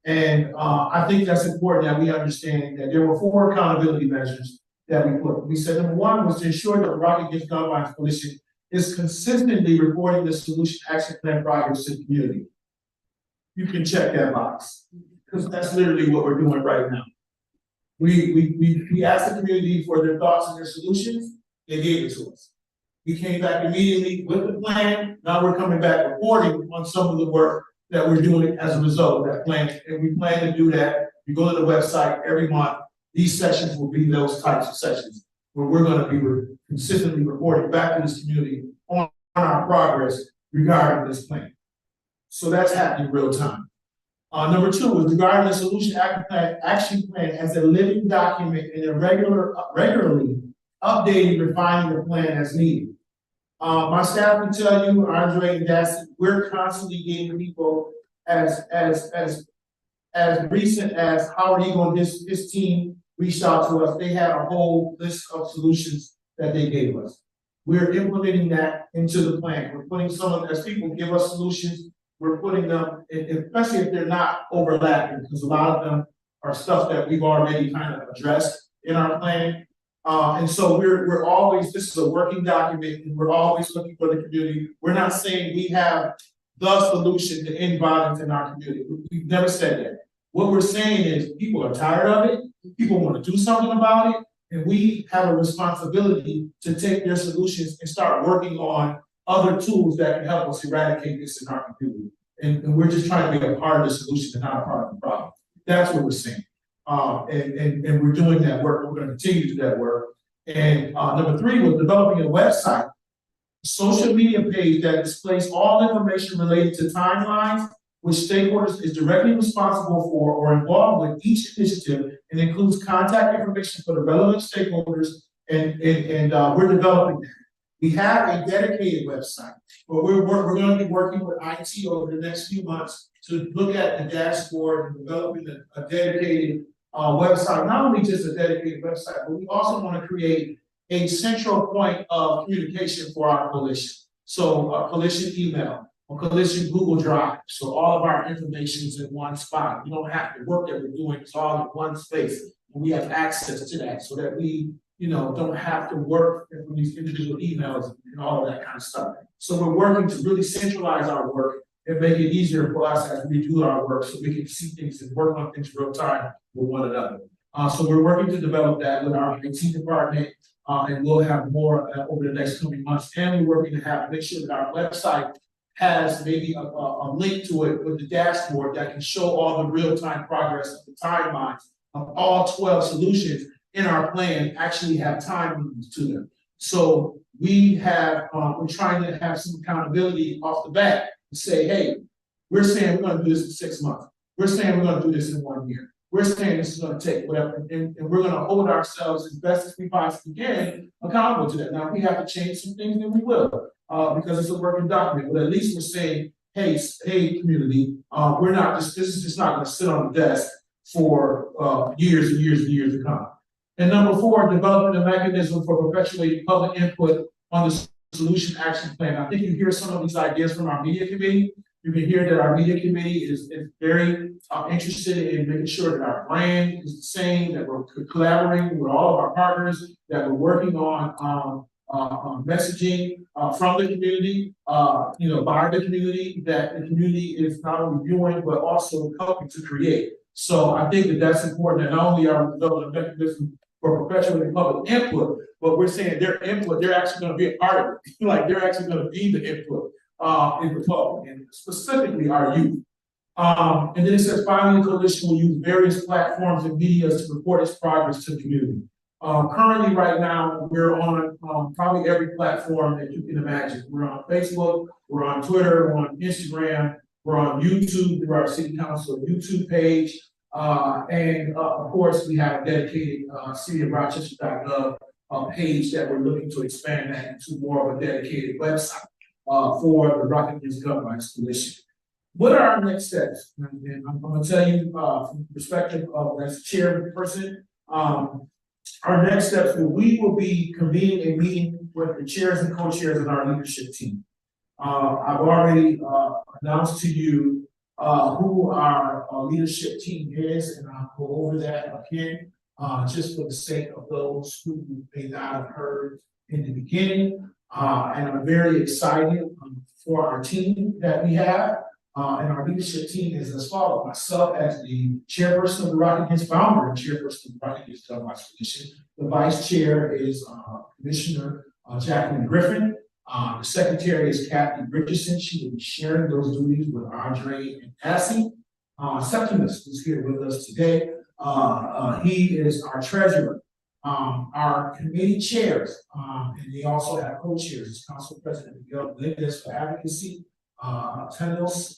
and I think that's important that we understand that there were 4 accountability measures that we put. We said number 1 was to ensure that the Rock Against Gun Violence Coalition is consistently reporting the solution action plan progress to the community. You can check that box, because that's literally what we're doing right now. We asked the community for their thoughts and their solutions. They gave it to us. We came back immediately with the plan. Now we're coming back reporting on some of the work that we're doing as a result of that plan. And we plan to do that. You go to the website every month. These sessions will be those types of sessions where we're going to be consistently reporting back to this community on our progress regarding this plan. So that's happening real time. Number 2 was regarding the solution action plan as a living document and regularly updating, refining the plan as needed. My staff can tell you, Andre and Dassie, we're constantly getting people as recent as Howard Eagle and his team reached out to us. They had a whole list of solutions that they gave us. We're implementing that into the plan. We're putting some of, as people give us solutions, we're putting them, especially if they're not overlapping, because a lot of them are stuff that we've already kind of addressed in our plan. And so we're always, this is a working document, and we're always looking for the community. We're not saying we have the solution to end violence in our community. We've never said that. What we're saying is people are tired of it, people want to do something about it, and we have a responsibility to take their solutions and start working on other tools that can help us eradicate this in our community. And we're just trying to be a part of the solution and not a part of the problem. That's what we're saying. And we're doing that work. We're going to continue to do that work. And number 3 was developing a website, social media page that displays all information related to timelines, which stakeholders is directly responsible for or involved with each initiative, and includes contact information for the relevant stakeholders. And we're developing that. We have a dedicated website, but we're going to be working with IT over the next few months to look at the dashboard and developing a dedicated website. Not only just a dedicated website, but we also want to create a central point of communication for our coalition. So a coalition email, a coalition Google Drive. So all of our information is in one spot. We don't have to work that we're doing. It's all in one space. And we have access to that so that we, you know, don't have to work from these individual emails and all of that kind of stuff. So we're working to really centralize our work and make it easier for us as we do our work so we can see things and work on things real time with one another. So we're working to develop that with our IT department, and we'll have more over the next coming months. And we're working to make sure that our website has maybe a link to it with the dashboard that can show all the real-time progress of the timelines of all 12 solutions in our plan actually have timelines to them. So we have, we're trying to have some accountability off the bat and say, hey, we're saying we're going to do this in 6 months. We're saying we're going to do this in 1 year. We're saying this is going to take whatever, and we're going to hold ourselves as best as we possibly can accountable to that. Now, if we have to change some things, then we will, because it's a working document. But at least we're saying, hey, community, we're not just, this is just not going to sit on the desk for years and years and years to come. And number 4, developing a mechanism for perpetuating public input on the solution action plan. I think you hear some of these ideas from our media committee. You can hear that our media committee is very interested in making sure that our brand is the same, that we're collaborating with all of our partners, that we're working on messaging from the community, you know, by the community, that the community is not only viewing, but also helping to create. So I think that that's important, and not only are we developing a mechanism for perpetuating public input, but we're saying their input, they're actually going to be a part of it. Like they're actually going to be the input in the public, and specifically our youth. And then it says, finally, the coalition will use various platforms and media to report its progress to the community. Currently, right now, we're on probably every platform that you can imagine. We're on Facebook, we're on Twitter, we're on Instagram, we're on YouTube through our City Council YouTube page. And of course, we have a dedicated cityofrochester.gov page that we're looking to expand that into more of a dedicated website for the Rock Against Gun Violence Coalition. What are our next steps? And I'm going to tell you from the perspective of as chairperson, our next steps we will be convening a meeting with the chairs and co-chairs of our leadership team. I've already announced to you who our leadership team is, and I'll go over that again, just for the sake of those who may not have heard in the beginning. And I'm very excited for our team that we have. And our leadership team is as follows: myself as the chairperson of the Rock Against Founder and chairperson of the Rock Against Gun Violence Coalition. The vice chair is Commissioner Jacqueline Griffin. The secretary is Kathy Richardson. She will be sharing those duties with Andre and Cassie. Septimus is here with us today. He is our treasurer. Our committee chairs, and they also have co-chairs, is Council President Miguel Melendez for Advocacy. Tenos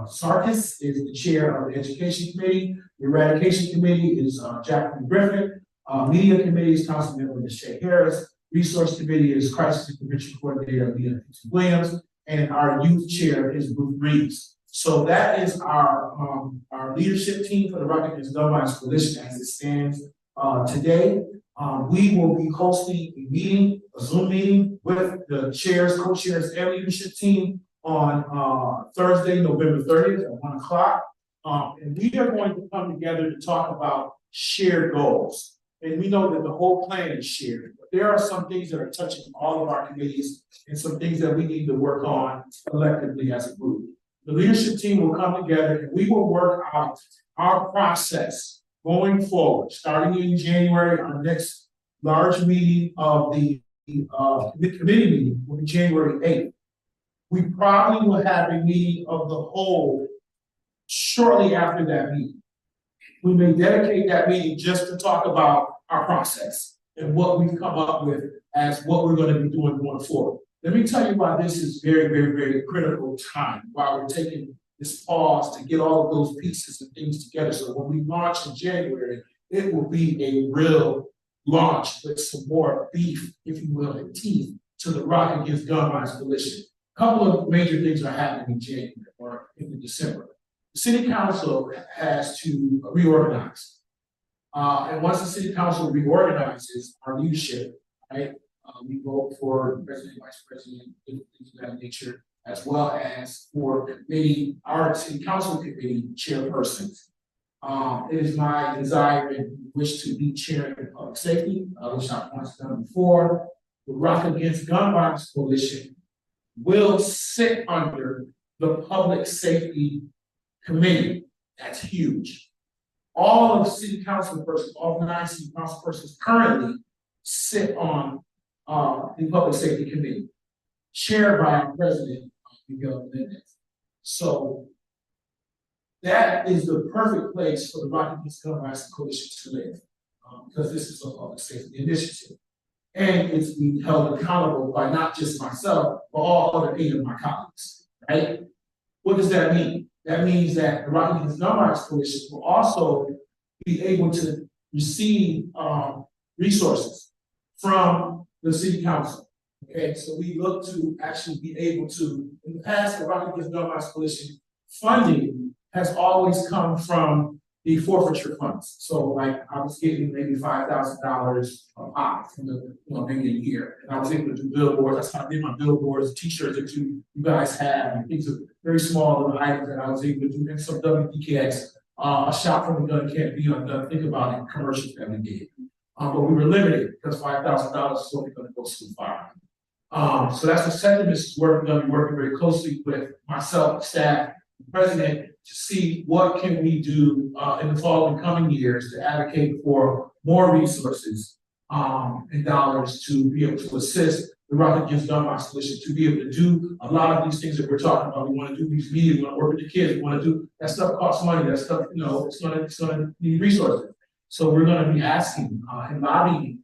Sarkis is the chair of the Education Committee. The Eradication Committee is Jacqueline Griffin. Media Committee is Councilmember Michelle Harris. Resource Committee is Crisis Intervention Coordinator Leah Williams. And our youth chair is Ruth Reeves. So that is our leadership team for the Rock Against Gun Violence Coalition as it stands today. We will be hosting a meeting, a Zoom meeting with the chairs, co-chairs, and leadership team on Thursday, November 30th at 1 o'clock. And we are going to come together to talk about shared goals. And we know that the whole plan is shared, but there are some things that are touching all of our committees and some things that we need to work on collectively as a group. The leadership team will come together and we will work out our process going forward, starting in January. Our next large meeting of the committee meeting will be January 8th. We probably will have a meeting of the whole shortly after that meeting. We may dedicate that meeting just to talk about our process and what we've come up with as what we're going to be doing going forward. Let me tell you why this is very, very, very critical time, while we're taking this pause to get all of those pieces and things together. So when we launch in January, it will be a real launch with some more beef, if you will, and teeth to the Rock Against Gun Violence Coalition. A couple of major things are happening in January or in December. The City Council has to reorganize. And once the City Council reorganizes our leadership, right, we vote for president, vice president, things of that nature, as well as for committee, our City Council committee chairpersons. It is my desire and wish to be chairing public safety, which I've once done before. The Rock Against Gun Violence Coalition will sit under the Public Safety Committee. That's huge. All of the City Council persons, all 9 City Council persons currently sit on the Public Safety Committee, chaired by our president, Miguel Melendez. So that is the perfect place for the Rock Against Gun Violence Coalition to live, because this is a public safety initiative. And it's being held accountable by not just myself, but all other 8 of my colleagues, right? What does that mean? That means that the Rock Against Gun Violence Coalition will also be able to receive resources from the City Council. Okay, so we look to actually be able to, in the past, the Rock Against Gun Violence Coalition funding has always come from the forfeiture funds. So like I was getting maybe $5,000 off from the, maybe a year. And I was able to do billboards. That's how I did my billboards, t-shirts that you guys have, and things of very small little items that I was able to do, and some WPKX, a shot from the gun can't be undone. Think about it, commercials that we did. But we were limited because $5,000 is only going to go so far. So that's what Septimus is working on, working very closely with myself, staff, the president, to see what can we do in the following coming years to advocate for more resources and dollars to be able to assist the Rock Against Gun Violence Coalition to be able to do a lot of these things that we're talking about. We want to do these meetings, we want to work with the kids, we want to do, that stuff costs money, that stuff, you know, it's gonna need resources. So we're gonna be asking, and lobbying,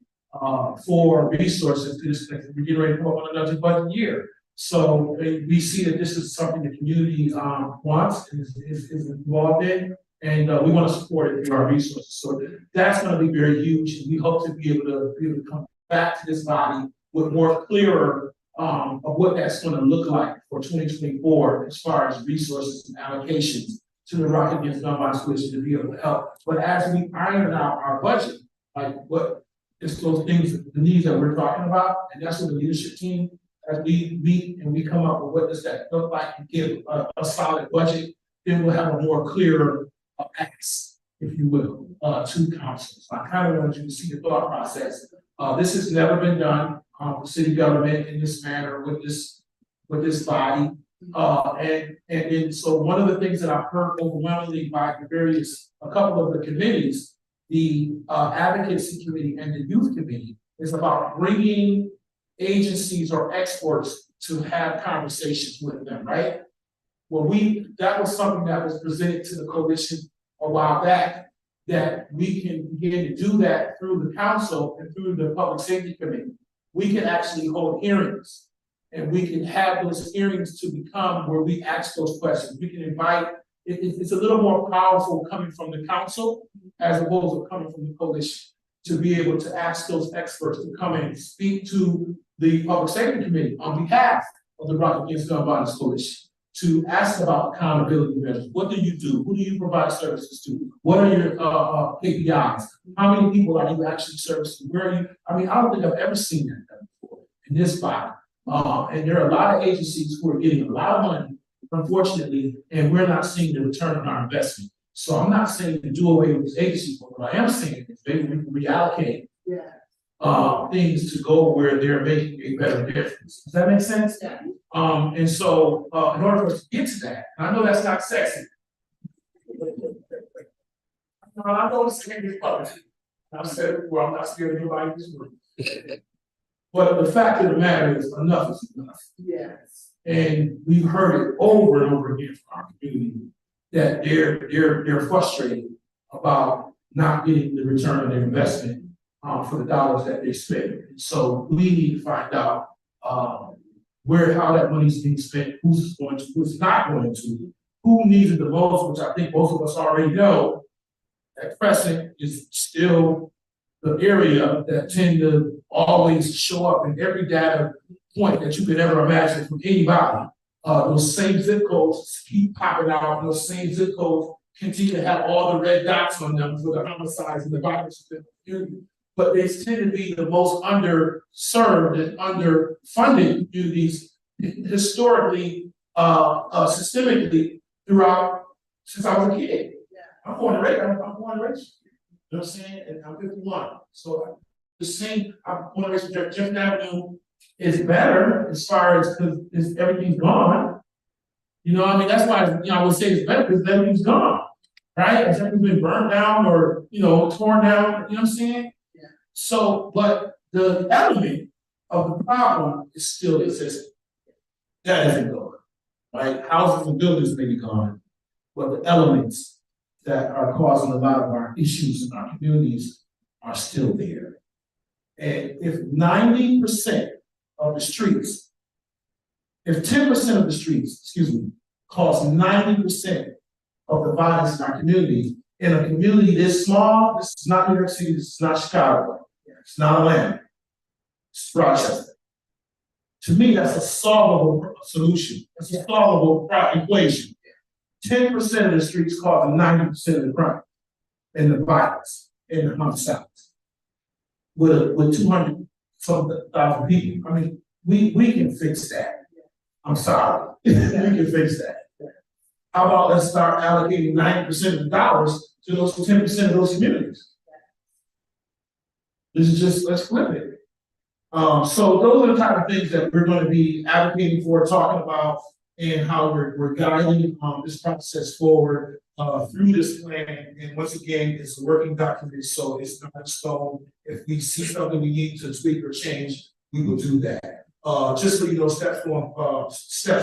for resources to this, we're getting ready to come up on another budget year. So we see that this is something the community, wants and is involved in. And we want to support it through our resources. So that's going to be very huge. And we hope to be able to come back to this body with more clearer of what that's going to look like for 2024 as far as resources and allocations to the Rock Against Gun Violence Coalition to be able to help. But as we iron out our budget, like what is those things, the needs that we're talking about, and that's what the leadership team, as we meet and we come up with what does that look like and give a solid budget, then we'll have a more clearer acts, if you will, to councils. I kind of want you to see the thought process. This has never been done for city government in this manner with this body. And then so one of the things that I've heard overwhelmingly by a couple of the committees, the advocacy committee and the youth committee, is about bringing agencies or experts to have conversations with them, right? Well, that was something that was presented to the coalition a while back, that we can begin to do that through the council and through the public safety committee. We can actually hold hearings, and we can have those hearings to become where we ask those questions. We can invite, it's a little more powerful coming from the council as opposed to coming from the coalition, to be able to ask those experts to come in and speak to the public safety committee on behalf of the Rock Against Gun Violence Coalition, to ask about accountability measures. What do you do? Who do you provide services to? What are your KPIs? How many people are you actually servicing? Where are you? I mean, I don't think I've ever seen that done before in this body. And there are a lot of agencies who are getting a lot of money, unfortunately, and we're not seeing the return on our investment. So I'm not saying to do away with these agencies, but what I am saying is maybe we can reallocate things to go where they're making a better difference. Does that make sense? Yeah. And so in order for us to get to that, I know that's not sexy. I know it's going to be public. I've said it before, I'm not scared of anybody in this room. But the fact of the matter is, enough is enough. Yes. And we've heard it over and over again from our community that they're frustrated about not getting the return on their investment for the dollars that they spend. And so we need to find out how that money is being spent, who's going to, who's not going to, who needs it the most, which I think most of us already know. That Crescent is still the area that tend to always show up in every data point that you could ever imagine from anybody. Those same zip codes keep popping out. Those same zip codes continue to have all the red dots on them for the homicides and the violence in the community. But they tend to be the most underserved and underfunded communities historically, systemically throughout since I was a kid. I'm born and raised. I'm born and raised. You know what I'm saying? And I'm 51. So the same, I'm born and raised. Jefferson Avenue is better as far as because everything's gone. You know, I mean, that's why I would say it's better because everything's gone, right? Has everything been burned down or torn down? You know what I'm saying? Yeah. So, but the element of the problem is still existing. That isn't gone, right? Houses and buildings may be gone, but the elements that are causing a lot of our issues in our communities are still there. And if 90% of the streets, if 10% of the streets, cause 90% of the violence in our community, in a community this small, this is not New York City, this is not Chicago, it's not Atlanta, it's Rochester. To me, that's a solvable solution. It's a solvable equation. 10% of the streets cause 90% of the crime and the violence and the homicides. With 200,000 people, I mean, we can fix that. I'm sorry, we can fix that. How about let's start allocating 90% of the dollars to those 10% of those communities? This is just, let's flip it. So those are the type of things that we're going to be advocating for, talking about, and how we're guiding this process forward. through this plan, and once again, it's a working document, so it's not in stone. If we see something we need to tweak or change, we will do that. Just so you know, steps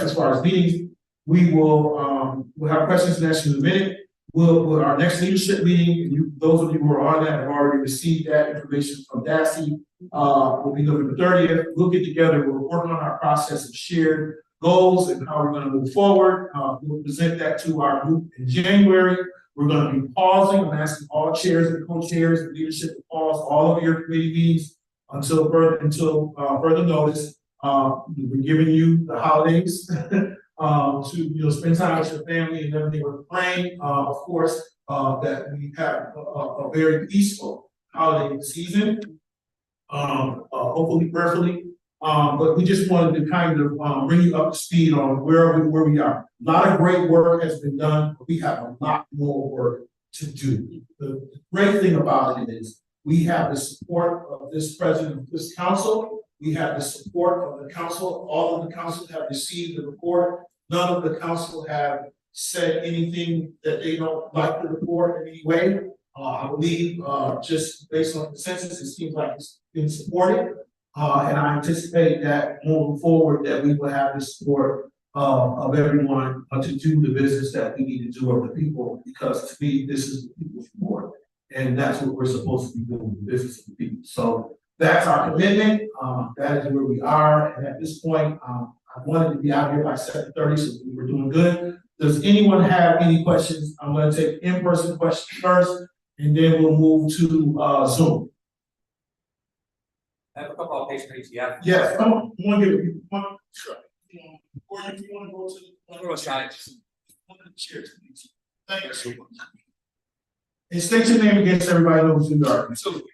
as far as meetings, we'll have questions and answers in a minute. We'll our next leadership meeting, those of you who are on that have already received that information from Dassey, will be November 30th. We'll get together, we'll work on our process of shared goals and how we're gonna move forward. We'll present that to our group in January. We're gonna be pausing. I'm asking all chairs and co-chairs and leadership to pause all of your committee meetings until further notice. We're giving you the holidays to spend time with your family and everything. We're praying, of course, that we have a very peaceful holiday season. Hopefully, prayerfully. But we just wanted to kind of bring you up to speed on where we are. A lot of great work has been done, but we have a lot more work to do. The great thing about it is we have the support of this president of this council. We have the support of the council. All of the council have received the report. None of the council have said anything that they don't like the report in any way. I believe just based on consensus, it seems like it's been supported. And I anticipate that moving forward that we will have the support of everyone to do the business that we need to do of the people, because to me, this is the people's board. And that's what we're supposed to be doing, the business of the people. So that's our commitment. That is where we are. And at this point, I wanted to be out here by 7:30, so we were doing good. Does anyone have any questions? I'm going to take in-person questions first, and then we'll move to Zoom. I have a couple of patients, yeah. Yes, come on. You want to give one? Sure. Or if you want to go to the side. One of the chairs, please. Thank you so much. And state your name against everybody knows who you are. Absolutely.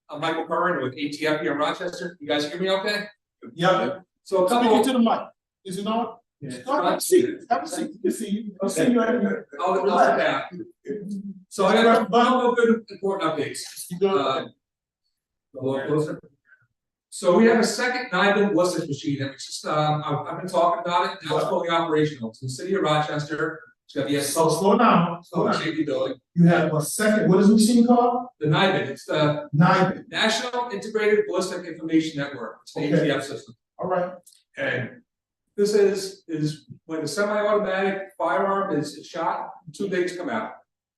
I'm Michael Curran with ATF here in Rochester. You guys hear me okay? Yeah. So a couple. Speak into the mic. Is it on? Yeah. Have a seat. Have a seat. You can see you. I'll see you right here. I'll sit down. So I got a couple of good important updates. A little closer. So we have a second NIBIN ballistics machine that we just I've been talking about it. Now it's fully operational. It's in the city of Rochester. It's got the So slow down. safety building. You have a second. What is the machine called? The NIBIN. It's the NIBIN. National Integrated Ballistic Information Network. It's the Okay. ATF system. All right. And this is when the semi-automatic firearm is shot, two things come out: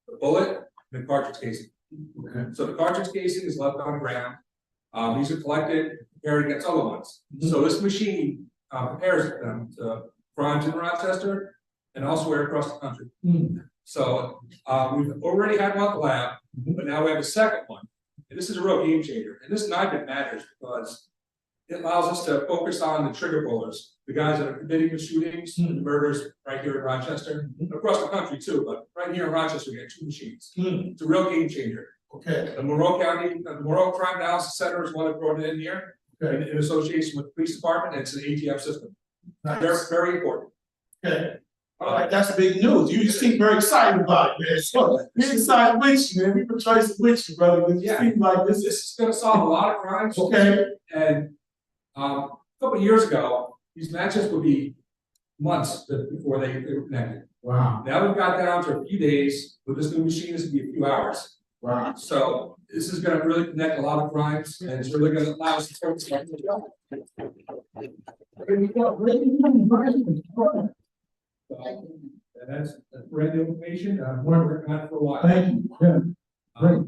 the bullet and the cartridge casing. Okay. So the cartridge casing is left on the ground. These are collected, compared against other ones. So this machine compares them to crimes in Rochester and elsewhere across the country. So we've already had one at the lab, but now we have a second one. And this is a real game changer. And this NIBIN matters because it allows us to focus on the trigger pullers, the guys that are committing the shootings and the murders right here in Rochester, across the country too, but right here in Rochester, we have two machines. It's a real game changer. Okay. The Monroe Crime Analysis Center is one that brought it in here, in association with the police department, and it's an ATF system. Nice. They're very important. Okay. All right, that's big news. You seem very excited about it, man. So we're excited with you, man. We rejoice with you, brother. You seem like this is gonna solve a lot of crimes. Okay. And a couple of years ago, these matches would be months before they were connected. Wow. Now we've got down to a few days. With this new machine, this would be a few hours. Wow. So this is gonna really connect a lot of crimes, and it's really gonna allow us to focus on that's brand new information. I've been working on it for a while. Thank you. Yeah. Great.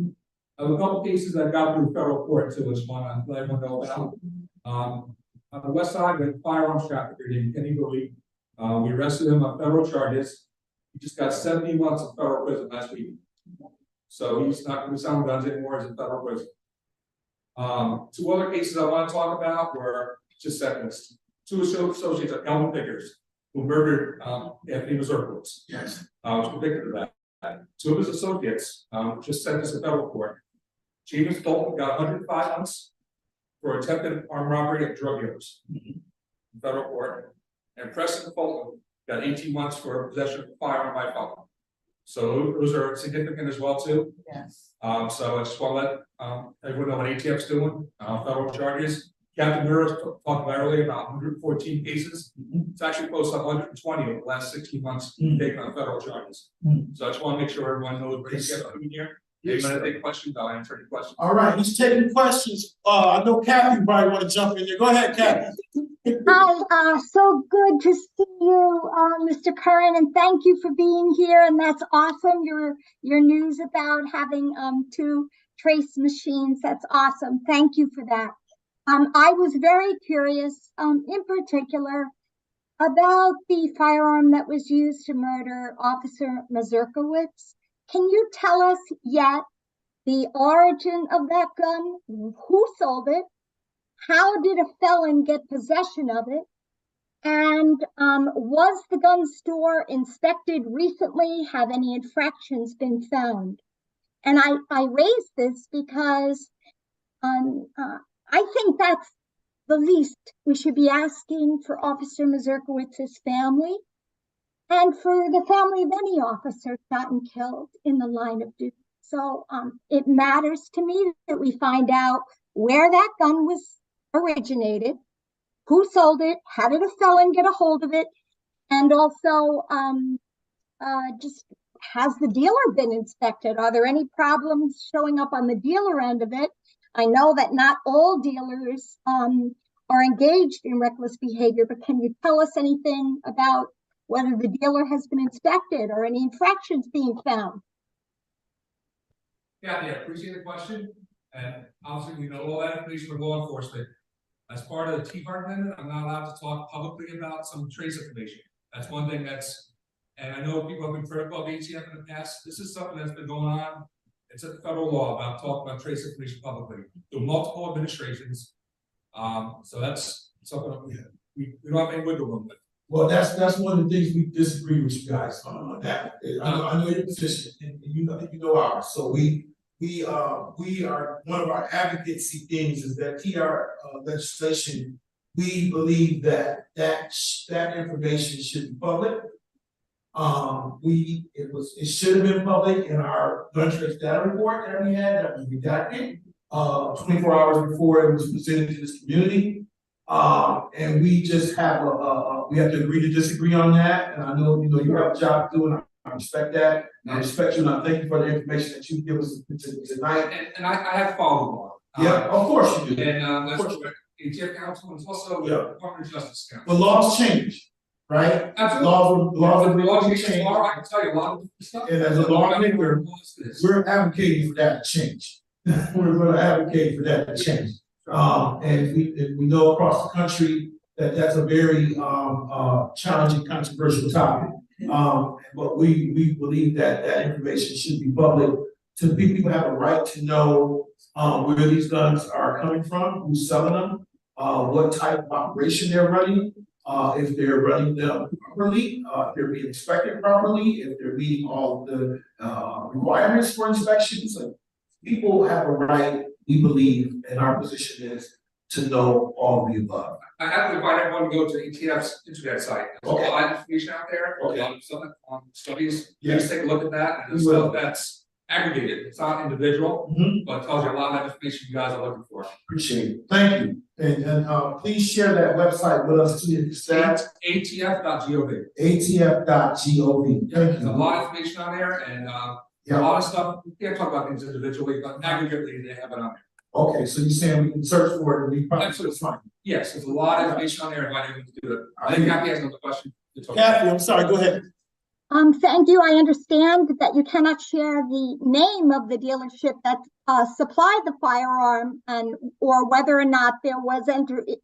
I have a couple cases that got through federal court too, which one let everyone know about. On the west side, we had firearms trafficker named Kenny Bowie. We arrested him on federal charges. He just got 17 months of federal prison last week. So he's not going to be selling guns anymore. He's in federal prison. Two other cases I want to talk about were just seconds. Two associates of Elvin Vickers, who murdered Anthony Mazurkowitz. Yes. Was convicted of that. Two of his associates just sentenced in federal court. James Bolton got 105 months for attempted armed robbery of drug dealers in federal court. And Preston Fulton got 18 months for possession of a firearm by felon. So those are significant as well too. Yes. So I just want to let everyone know what ATF's doing, federal charges. Captain Mura talked virally about 114 cases. It's actually close to 120 over the last 16 months taken on federal charges. So I just want to make sure everyone knows where he's getting here. If you want to take questions, I'll answer any questions. All right, he's taking questions. I know Kathy probably want to jump in there. Go ahead, Kathy. Hi, so good to see you, Mr. Curran, and thank you for being here. And that's awesome. Your news about having 2 trace machines. That's awesome. Thank you for that. I was very curious, in particular, about the firearm that was used to murder Officer Mazurkowitz. Can you tell us yet the origin of that gun? Who sold it? How did a felon get possession of it? And was the gun store inspected recently? Have any infractions been found? And I raise this because I think that's the least we should be asking for Officer Mazurkowitz's family and for the family of any officer shot and killed in the line of duty. So it matters to me that we find out where that gun was originated, who sold it, how did a felon get a hold of it, and also just has the dealer been inspected? Are there any problems showing up on the dealer end of it? I know that not all dealers are engaged in reckless behavior, but can you tell us anything about whether the dealer has been inspected or any infractions being found? Yeah, appreciate the question. And obviously, we know all that information from law enforcement. As part of the T-Hart Amendment, I'm not allowed to talk publicly about some trace information. That's one thing and I know people have been critical of ATF in the past. This is something that's been going on. It's a federal law about talking about trace information publicly through multiple administrations. So that's something that we don't have any wiggle room with. Well, that's one of the things we disagree with you guys on that. I know your position, and you know ours. So we are, one of our advocacy things is that TR legislation. We believe that information should be public. It should have been public in our gun trace data report that we had, that was redacted 24 hours before it was presented to this community. And we just have we have to agree to disagree on that. And I know you have a job to do, and I respect that. And I respect you, and I thank you for the information that you give us tonight. And I have followed on. Yeah, of course you do. And that's what ATF counsel is also the Department of Justice counsel. But laws change, right? Absolutely. Laws change. I can tell you a lot of stuff. And as a lawmaker, we're advocating for that to change. We're going to advocate for that to change. And we know across the country that that's a very challenging, controversial topic. But we believe that information should be public. So people have a right to know where these guns are coming from, who's selling them, what type of operation they're running, if they're running them properly, if they're being inspected properly, if they're meeting all the requirements for inspections. And people have a right, we believe, and our position is to know all of the above. I have to invite everyone to go to ATF's internet site. There's a lot of information out there, a lot of stuff on studies. Please take a look at that. And the stuff that's aggregated, it's not individual, but it tells you a lot of information you guys are looking for. Appreciate it. Thank you. And please share that website with us too. ATF.gov. ATF.gov. Thank you. There's a lot of information on there, and a lot of stuff. We can't talk about things individually, but aggregately they have it on there. Okay, so you're saying we can search for it and we probably Absolutely fine. Yes, there's a lot of information on there. Invite everyone to do it. I think Kathy has another question. Kathy, I'm sorry. Go ahead. Thank you. I understand that you cannot share the name of the dealership that supplied the firearm or whether or not there was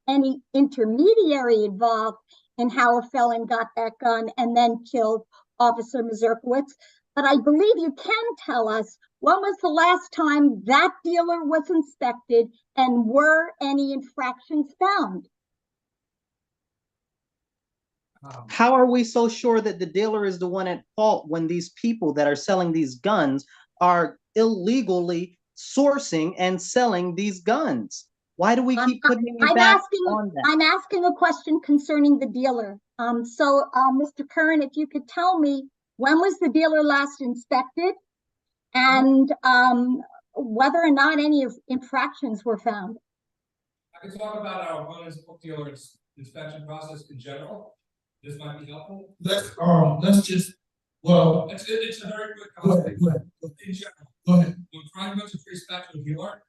any intermediary involved in how a felon got that gun and then killed Officer Mazurkowitz. But I believe you can tell us when was the last time that dealer was inspected and were any infractions found? How are we so sure that the dealer is the one at fault when these people that are selling these guns are illegally sourcing and selling these guns? Why do we keep putting it back on them? I'm asking a question concerning the dealer. Mr. Curran, if you could tell me when was the dealer last inspected and whether or not any infractions were found? I can talk about our bonus book dealer inspection process in general. This might be helpful. Let's just, well, It's a very quick. go ahead, go ahead. In general, Go ahead. when trying to trace back to a dealer,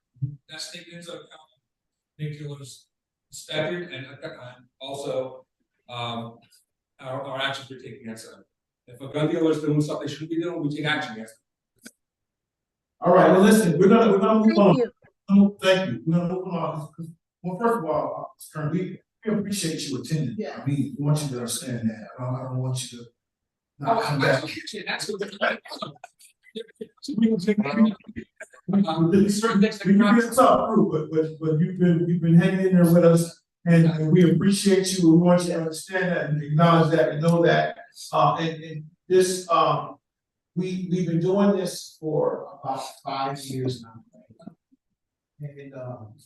that's taken into account. The dealers inspected and also, our actions we're taking against them. If a gun dealer is doing something they shouldn't be doing, we take action against them. All right, well, listen, we're gonna move Thank on. you. Thank you. We're gonna move on. Well, first of all, Kern, we appreciate you attending. Yeah. I mean, we want you to understand that. I don't want you to not come back. Certain things We can be a tough group, but you've been hanging in there with us, and we appreciate you. We want you to understand that and acknowledge that and know that. And this, we've been doing this for about 5 years now. And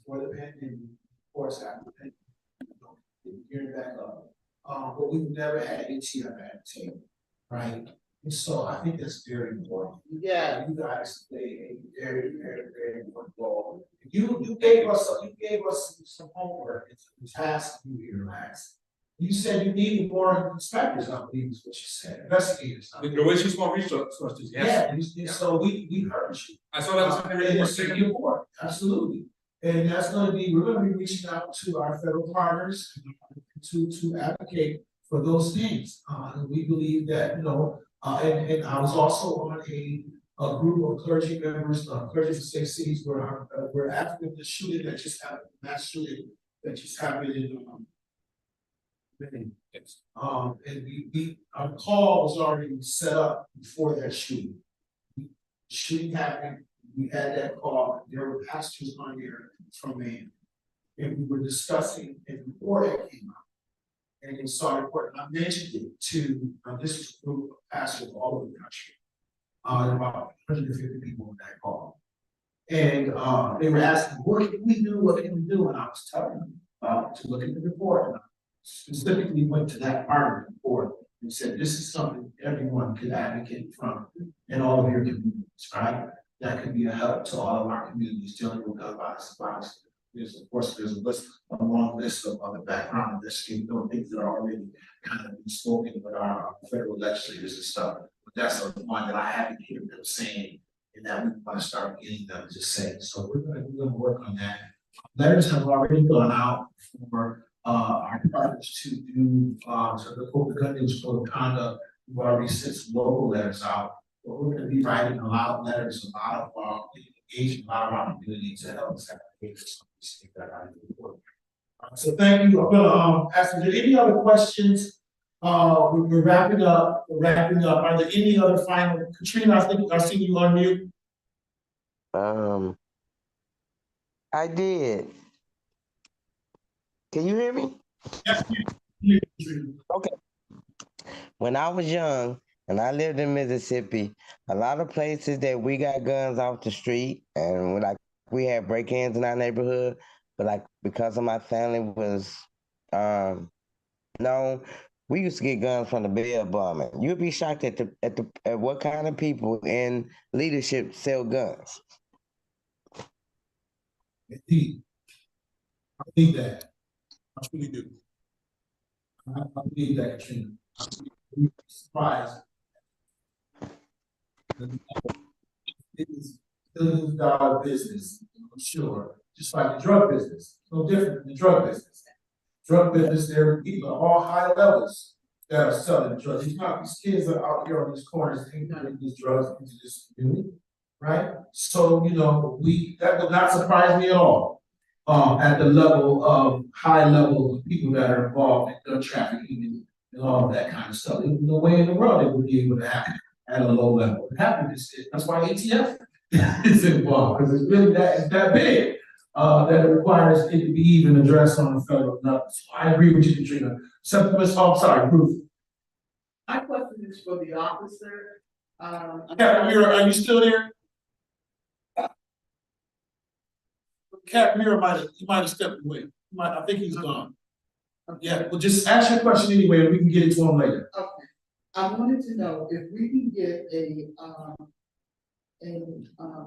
for the pandemic, of course, after the pandemic, gearing back up. But we've never had ATF at the table, right? And so I think that's very important. Yeah. You guys play a very, very, very important role. You gave us some homework, it's a task you here last. You said you needed more inspectors, I believe is what you said, investigators. We can always use more resources, yes. Yeah, and so we heard you. I saw that was And it's in your report, absolutely. And that's gonna be, we're gonna be reaching out to our federal partners to advocate for those things. And we believe that, you know, and I was also on a group of clergy members, clergy from 6 cities where we're after the shooting that just happened, mass shooting that just happened in and our call was already set up before that shooting. Shooting happened, we had that call, there were pastors on there from man. And we were discussing a report that came out. And they saw a report, and I mentioned it to, this is a group of pastors all over the country. About 150 people on that call. And they were asking, what can we do, what can we do? And I was telling them to look at the report. And I specifically went to that part of the report and said, this is something everyone could advocate from in all of your communities, right? That could be a help to all of our communities dealing with gun violence. There's, of course, there's a long list of other background of this, you know, things that are already kind of been spoken with our federal legislators and stuff. But that's the one that I haven't heard them saying, and that we want to start getting them to say. So we're gonna work on that. Letters have already gone out for our partners to do so the gun dealers code of conduct. We've already sent some local letters out, but we're going to be writing a lot of letters, a lot of engaging a lot of our community to help us advocate for some of these things that are important. So thank you. I'm gonna ask you, any other questions? We're wrapping up. Are there any other final? Katrina, I see you on mute. I did. Can you hear me? Yes, okay. When I was young and I lived in Mississippi, a lot of places that we got guns off the street, and we had break-ins in our neighborhood, but like because of my family was known, we used to get guns from the bail bombing. You'd be shocked at what kind of people in leadership sell guns. Indeed. I believe that. I really do. I believe that, Katrina. I'm surprised. It is $billion business, I'm sure. Just like the drug business. No different than the drug business. Drug business, there are people at all high levels that are selling drugs. These kids are out here on these corners, they bring these drugs into this community, right? So, you know, that would not surprise me at all. At the level of high level of people that are involved in gun trafficking and all of that kind of stuff. There's no way in the world it would be able to happen at a low level. It happens. That's why ATF is involved, because it's really that big that it requires it to be even addressed on a federal level. So I agree with you, Katrina. Sorry, Ruth. My question is for the officer. Are you still there? Cat Muir might have stepped away. I think he's gone. Yeah, well, just ask your question anyway, and we can get it to him later. Okay. I wanted to know if we can get a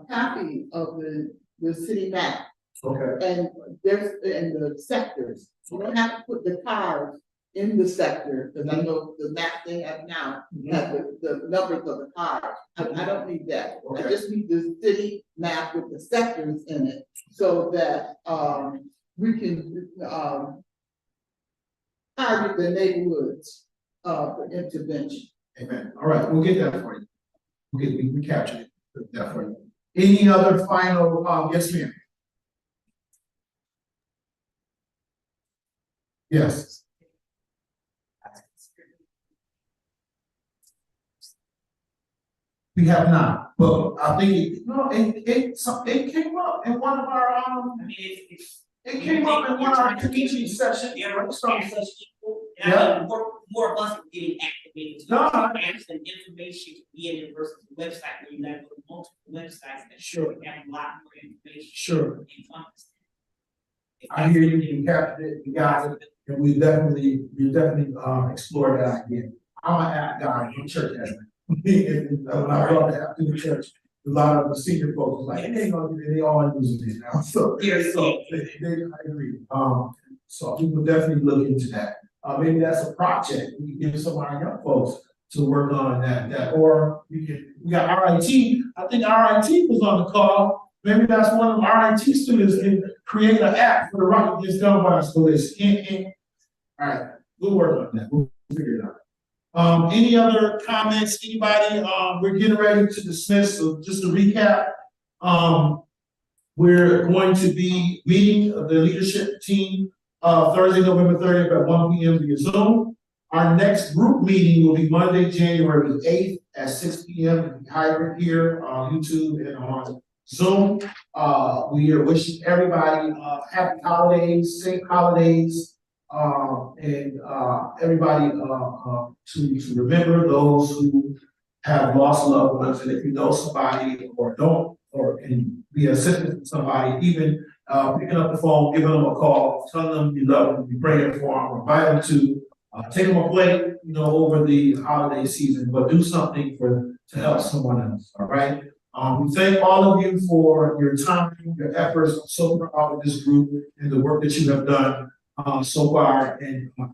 copy of the city map Okay. And there's, in the sectors, you don't have to put the cars in the sector, because I know the map they have now, have the numbers of the cars. I don't need that. I Okay. just need the city map with the sectors in it, so that, we can, target the neighborhoods, for intervention. Amen. All right, we'll get that for you. We captured it. Put that for you. Any other final, yes, ma'am? Yes. We have not, but I think it came up in one of our, it came up in one of our community sessions. Yeah. More of us are getting activated. No. And information being in versus the website, where you have to go to multiple websites that Sure. have a lot more information. Sure. I hear you, you captured it, you got it, and we definitely explore that again. I'm an app guy in church, and when I brought the app to the church, a lot of the senior folks was like, they all using it now, so. I agree, so we will definitely look into that. Maybe that's a project, we can give some of our young folks to work on that, or we got RIT, I think RIT was on the call. Maybe that's one of our RIT students can create an app for the Rock Against Gun Violence Coalition. All right, we'll work on that. We'll figure it out. Any other comments? Anybody? We're getting ready to dismiss. So just to recap, we're going to be meeting the leadership team Thursday, November 30th at 1 p.m. via Zoom. Our next group meeting will be Monday, January 8th at 6 p.m. It'll be hybrid here on YouTube and on Zoom. We are wishing everybody happy holidays, safe holidays, and everybody to remember those who have lost loved ones. And if you know somebody or don't, or can be assistant to somebody, even picking up the phone, giving them a call, telling them you love them, you praying for them, invite them to take them a plate, over the holiday season, but do something to help someone else. All right. We thank all of you for your time, your efforts. I'm so proud of this group and the work that you have done so far. And I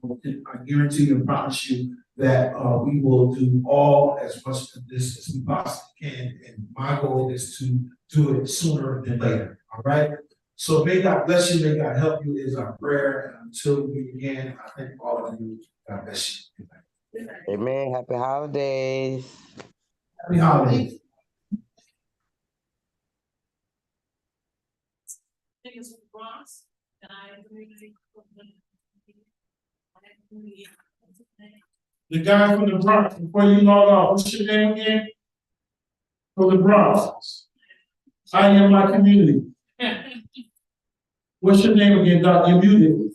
guarantee you and promise you that we will do all as much of this as we possibly can. And my goal is to do it sooner than later. All right. So may God bless you, may God help you is our prayer. And until we meet again, I thank all of you. God bless you. Amen. Happy holidays. Happy holidays. Niggas from the Bronx, and I The guy from the Bronx, before you log off, what's your name again? From the Bronx. I am my community. What's your name again, Doc? You're muted.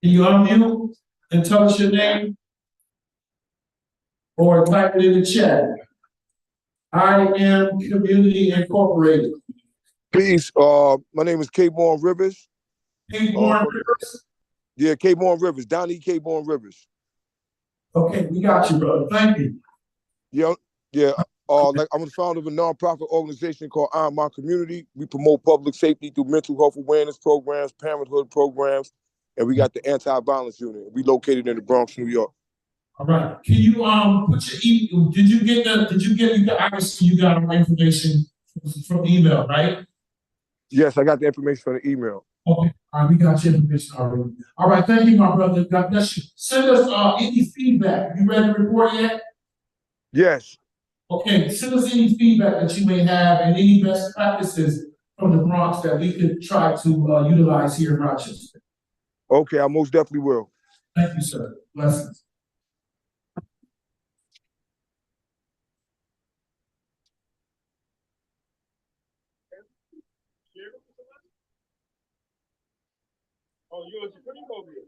Can you unmute and tell us your name? Or type it in the chat. I am Community Incorporated. Peace. My name is K-Born Rivers. K-Born Rivers? Yeah, K-Born Rivers. Donnie K-Born Rivers. Okay, we got you, brother. Thank you. Yeah. Like I'm the founder of a nonprofit organization called I Am My Community. We promote public safety through mental health awareness programs, parenthood programs, and we got the anti-violence unit. We located in the Bronx, New York. All right. Can you put your email? You got our information from the email, right? Yes, I got the information from the email. Okay. All right, we got your information already. All right, thank you, my brother. God bless you. Send us any feedback. You read the report yet? Yes. Okay, send us any feedback that you may have and any best practices from the Bronx that we could try to utilize here in Rochester. Okay, I most definitely will. Thank you, sir. Blessings. Oh, yours is pretty over here.